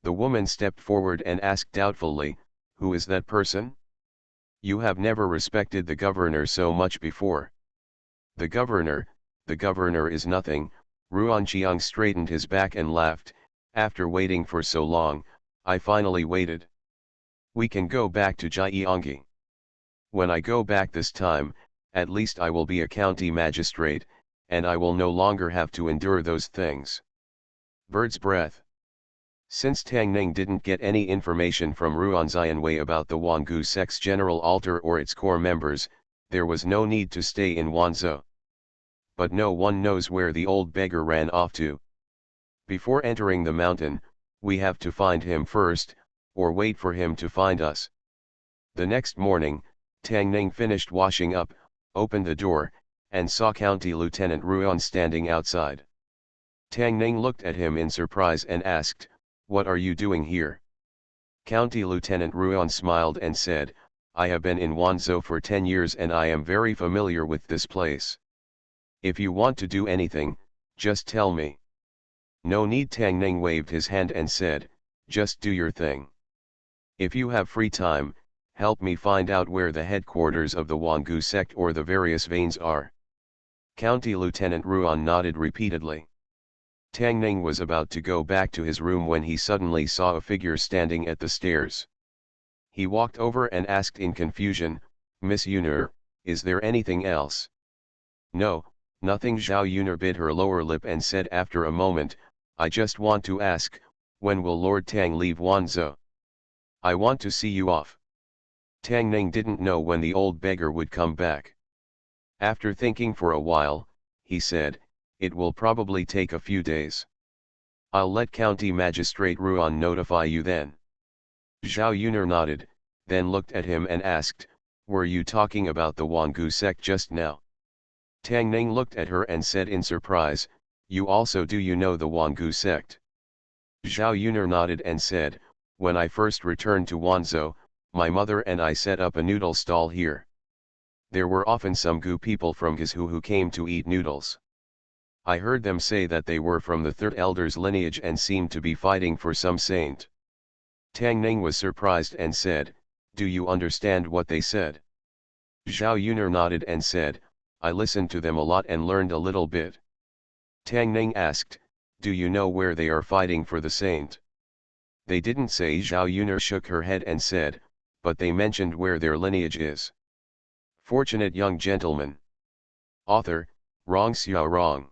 The woman stepped forward and asked doubtfully, who is that person? You have never respected the governor so much before. The governor is nothing. Ruan Jiang straightened his back and laughed, after waiting for so long, I finally waited. We can go back to Jiangyi. When I go back this time, at least I will be a county magistrate, and I will no longer have to endure those things. Bird's breath. Since Tang Ning didn't get any information from Ruan Xianwei about the Wangu sect's general altar or its core members, there was no need to stay in Wanzhou. But no one knows where the old beggar ran off to. Before entering the mountain, we have to find him first, or wait for him to find us. The next morning, Tang Ning finished washing up, opened the door, and saw County Lieutenant Ruan standing outside. Tang Ning looked at him in surprise and asked, what are you doing here? County Lieutenant Ruan smiled and said, I have been in Wanzhou for 10 years and I am very familiar with this place. If you want to do anything, just tell me. No need. Tang Ning waved his hand and said, just do your thing. If you have free time, help me find out where the headquarters of the Wangu sect or the various veins are. County Lieutenant Ruan nodded repeatedly. Tang Ning was about to go back to his room when he suddenly saw a figure standing at the stairs. He walked over and asked in confusion, Miss Yuner, is there anything else? No, nothing. Zhao Yuner bit her lower lip and said after a moment, I just want to ask, when will Lord Tang leave Wanzhou? I want to see you off. Tang Ning didn't know when the old beggar would come back. After thinking for a while, he said, it will probably take a few days. I'll let County Magistrate Ruan notify you then. Zhao Yuner nodded, then looked at him and asked, were you talking about the Wangu sect just now? Tang Ning looked at her and said in surprise, you also do you know the Wangu sect? Zhao Yuner nodded and said, when I first returned to Wanzhou, my mother and I set up a noodle stall here. There were often some Gu people from Guizhou who came to eat noodles. I heard them say that they were from the third elder's lineage and seemed to be fighting for some saint. Tang Ning was surprised and said, do you understand what they said? Zhao Yuner nodded and said, I listened to them a lot and learned a little bit. Tang Ning asked, do you know where they are fighting for the saint? They didn't say. Zhao Yuner shook her head and said, but they mentioned where their lineage is. Fortunate young gentleman. Author, Rong Xiao Rong.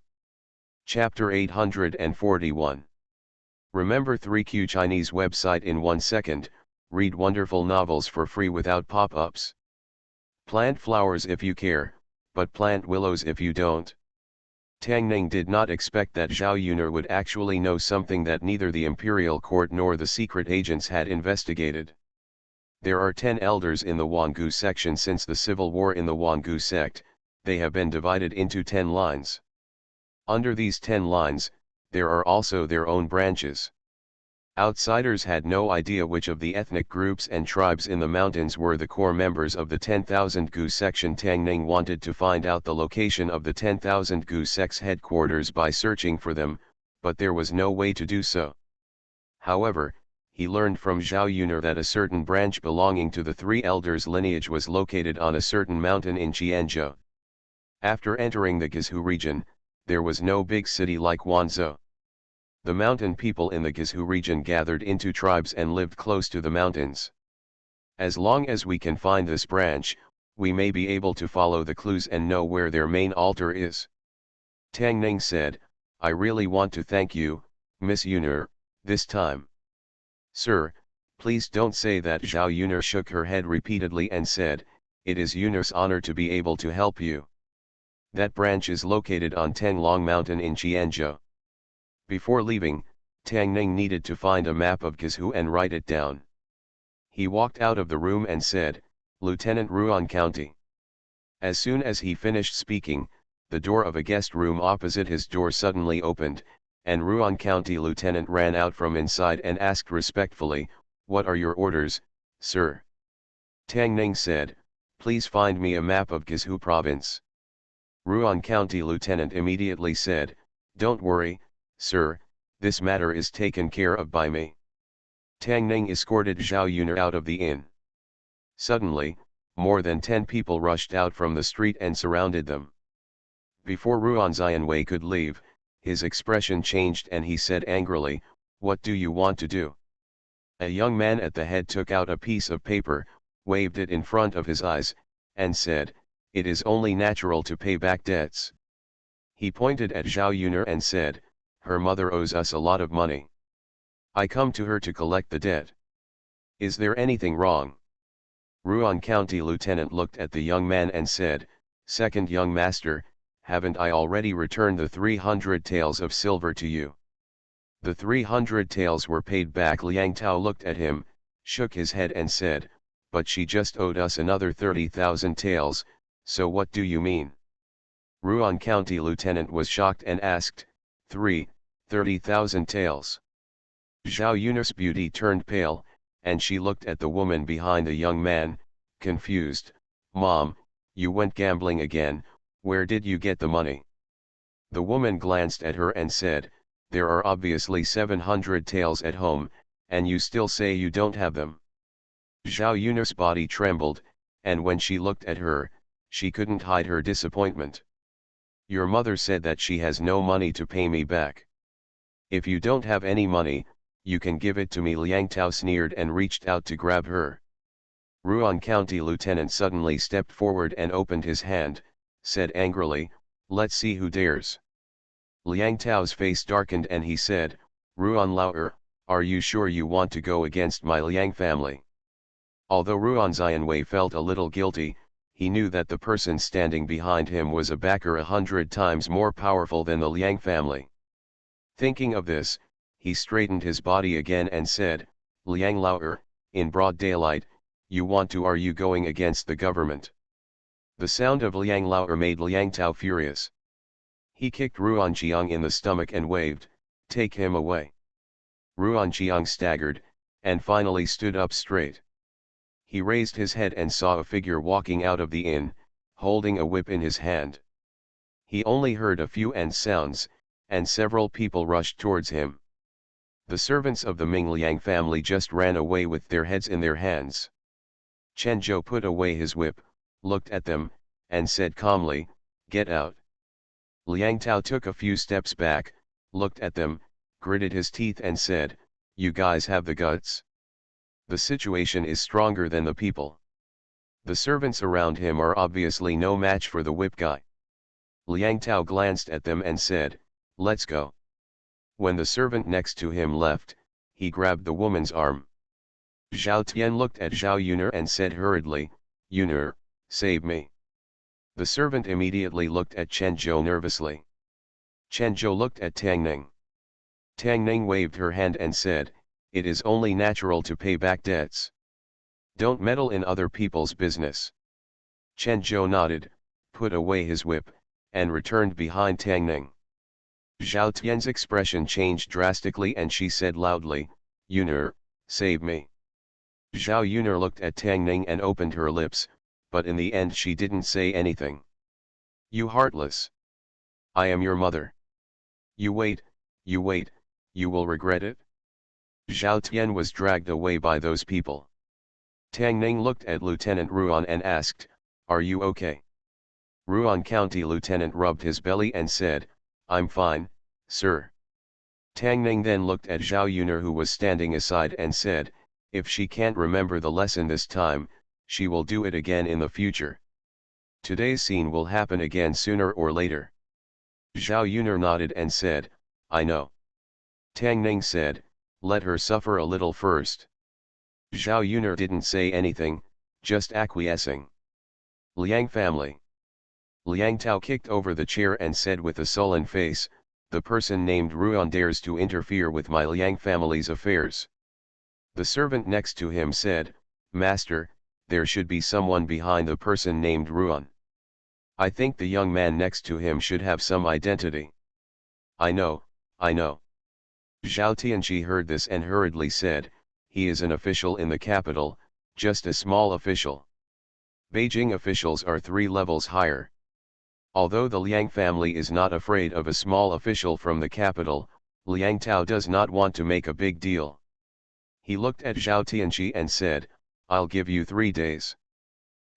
Chapter 841. Remember 3Q Chinese website in 1 second, read wonderful novels for free without pop-ups. Plant flowers if you care, but plant willows if you don't. Tang Ning did not expect that Zhao Yuner would actually know something that neither the imperial court nor the secret agents had investigated. There are 10 elders in the Wangu section. Since the civil war in the Wangu sect, they have been divided into 10 lines. Under these 10 lines, there are also their own branches. Outsiders had no idea which of the ethnic groups and tribes in the mountains were the core members of the 10,000 Gu section. Tang Ning wanted to find out the location of the 10,000 Gu sect's headquarters by searching for them, but there was no way to do so. However, he learned from Zhao Yuner that a certain branch belonging to the 3 elders' lineage was located on a certain mountain in Qianzhou. After entering the Guizhou region, there was no big city like Wanzhou. The mountain people in the Guizhou region gathered into tribes and lived close to the mountains. As long as we can find this branch, we may be able to follow the clues and know where their main altar is. Tang Ning said, I really want to thank you, Miss Yuner, this time. Sir, please don't say that. Zhao Yuner shook her head repeatedly and said, it is Yuner's honor to be able to help you. That branch is located on Tenglong Mountain in Qianzhou. Before leaving, Tang Ning needed to find a map of Guizhou and write it down. He walked out of the room and said, Lieutenant Ruan County. As soon as he finished speaking, the door of a guest room opposite his door suddenly opened, and Ruan County Lieutenant ran out from inside and asked respectfully, what are your orders, sir? Tang Ning said, please find me a map of Guizhou Province. Ruan County Lieutenant immediately said, don't worry, sir, this matter is taken care of by me. Tang Ning escorted Zhao Yuner out of the inn. Suddenly, more than 10 people rushed out from the street and surrounded them. Before Ruan Xianwei could leave, his expression changed and he said angrily, what do you want to do? A young man at the head took out a piece of paper, waved it in front of his eyes, and said, it is only natural to pay back debts. He pointed at Zhao Yuner and said, her mother owes us a lot of money. I come to her to collect the debt. Is there anything wrong? Ruan County Lieutenant looked at the young man and said, second young master, haven't I already returned the 300 taels of silver to you? The 300 taels were paid back. Liang Tao looked at him, shook his head and said, but she just owed us another 30,000 taels, so what do you mean? Ruan County Lieutenant was shocked and asked, 30,000 taels. Zhao Yuner's beauty turned pale, and she looked at the woman behind the young man, confused, Mom, you went gambling again, where did you get the money? The woman glanced at her and said, there are obviously 700 taels at home, and you still say you don't have them. Zhao Yuner's body trembled, and when she looked at her, she couldn't hide her disappointment. Your mother said that she has no money to pay me back. If you don't have any money, you can give it to me. Liang Tao sneered and reached out to grab her. Ruan County Lieutenant suddenly stepped forward and opened his hand, said angrily, let's see who dares. Liang Tao's face darkened and he said, Ruan Lao, are you sure you want to go against my Liang family? Although Ruan Xianwei felt a little guilty, he knew that the person standing behind him was a backer 100 times more powerful than the Liang family. Thinking of this, he straightened his body again and said, Liang Lao, in broad daylight, are you going against the government? The sound of Liang Lao made Liang Tao furious. He kicked Ruan Qiang in the stomach and waved, take him away. Ruan Qiang staggered, and finally stood up straight. He raised his head and saw a figure walking out of the inn, holding a whip in his hand. He only heard a few ant sounds, and several people rushed towards him. The servants of the Ming Liang family just ran away with their heads in their hands. Chen Zhou put away his whip, looked at them, and said calmly, get out. Liang Tao took a few steps back, looked at them, gritted his teeth and said, you guys have the guts? The situation is stronger than the people. The servants around him are obviously no match for the whip guy. Liang Tao glanced at them and said, let's go. When the servant next to him left, he grabbed the woman's arm. Zhao Tian looked at Zhao Yuner and said hurriedly, Yuner, save me. The servant immediately looked at Chen Zhou nervously. Chen Zhou looked at Tang Ning. Tang Ning waved her hand and said, it is only natural to pay back debts. Don't meddle in other people's business. Chen Zhou nodded, put away his whip, and returned behind Tang Ning. Zhao Tian's expression changed drastically and she said loudly, Yuner, save me. Zhao Yuner looked at Tang Ning and opened her lips, but in the end she didn't say anything. You heartless. I am your mother. You wait, you will regret it. Zhao Tian was dragged away by those people. Tang Ning looked at Lieutenant Ruan and asked, are you okay? Ruan County Lieutenant rubbed his belly and said, I'm fine, sir. Tang Ning then looked at Zhao Yuner who was standing aside and said, if she can't remember the lesson this time, she will do it again in the future. Today's scene will happen again sooner or later. Zhao Yunar nodded and said, I know. Tang Ning said, let her suffer a little first. Zhao Yunar didn't say anything, just acquiescing. Liang family. Liang Tao kicked over the chair and said with a sullen face, the person named Ruan dares to interfere with my Liang family's affairs. The servant next to him said, Master, there should be someone behind the person named Ruan. I think the young man next to him should have some identity. I know, I know. Zhao Tianqi heard this and hurriedly said, he is an official in the capital, just a small official. Beijing officials are 3 levels higher. Although the Liang family is not afraid of a small official from the capital, Liang Tao does not want to make a big deal. He looked at Zhao Tianqi and said, I'll give you 3 days.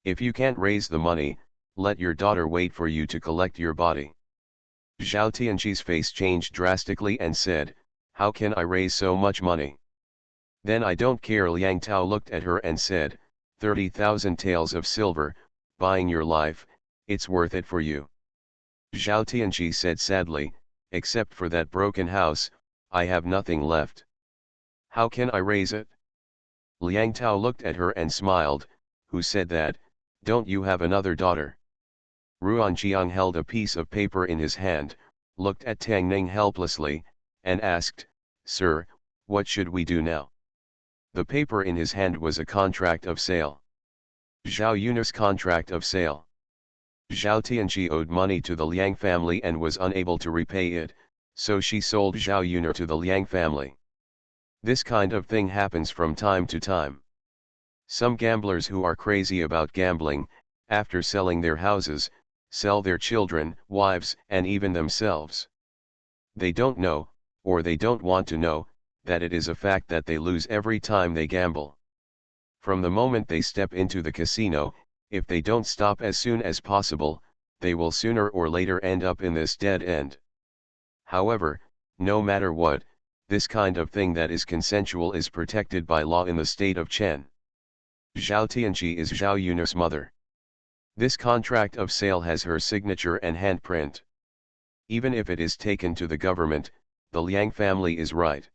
If you can't raise the money, let your daughter wait for you to collect your body. Zhao Tianqi's face changed drastically and said, how can I raise so much money? Then I don't care. Liang Tao looked at her and said, 30,000 taels of silver, buying your life, it's worth it for you. Zhao Tianqi said sadly, except for that broken house, I have nothing left. How can I raise it? Liang Tao looked at her and smiled, who said that, don't you have another daughter? Ruan Qiang held a piece of paper in his hand, looked at Tang Ning helplessly, and asked, Sir, what should we do now? The paper in his hand was a contract of sale. Zhao Yunar's contract of sale. Zhao Tianqi owed money to the Liang family and was unable to repay it, so she sold Zhao Yunar to the Liang family. This kind of thing happens from time to time. Some gamblers who are crazy about gambling, after selling their houses, sell their children, wives, and even themselves. They don't know, or they don't want to know, that it is a fact that they lose every time they gamble. From the moment they step into the casino, if they don't stop as soon as possible, they will sooner or later end up in this dead end. However, no matter what, this kind of thing that is consensual is protected by law in the state of Chen. Zhao Tianqi is Zhao Yunar's mother. This contract of sale has her signature and handprint. Even if it is taken to the government, the Liang family is right.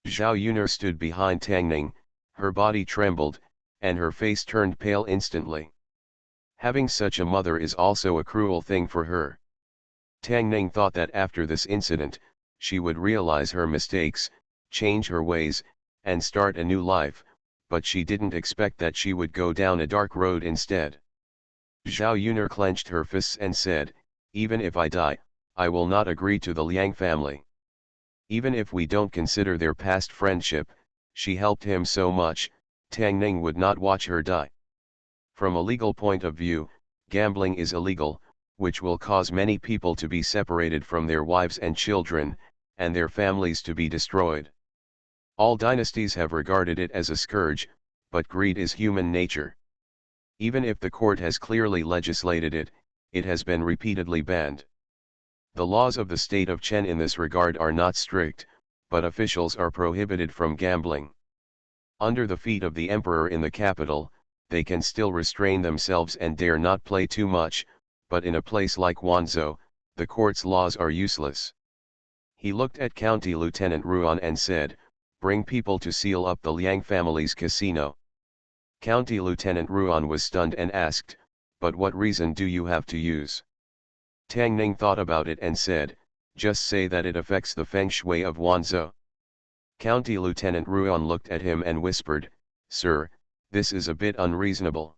Zhao Yunar stood behind Tang Ning, her body trembled, and her face turned pale instantly. Having such a mother is also a cruel thing for her. Tang Ning thought that after this incident, she would realize her mistakes, change her ways, and start a new life, but she didn't expect that she would go down a dark road instead. Zhao Yunar clenched her fists and said, even if I die, I will not agree to the Liang family. Even if we don't consider their past friendship, she helped him so much, Tang Ning would not watch her die. From a legal point of view, gambling is illegal, which will cause many people to be separated from their wives and children, and their families to be destroyed. All dynasties have regarded it as a scourge, but greed is human nature. Even if the court has clearly legislated it, it has been repeatedly banned. The laws of the state of Chen in this regard are not strict, but officials are prohibited from gambling. Under the feet of the emperor in the capital, they can still restrain themselves and dare not play too much, but in a place like Wanzhou, the court's laws are useless. He looked at County Lieutenant Ruan and said, bring people to seal up the Liang family's casino. County Lieutenant Ruan was stunned and asked, but what reason do you have to use? Tang Ning thought about it and said, just say that it affects the feng shui of Wanzhou. County Lieutenant Ruan looked at him and whispered, Sir, this is a bit unreasonable.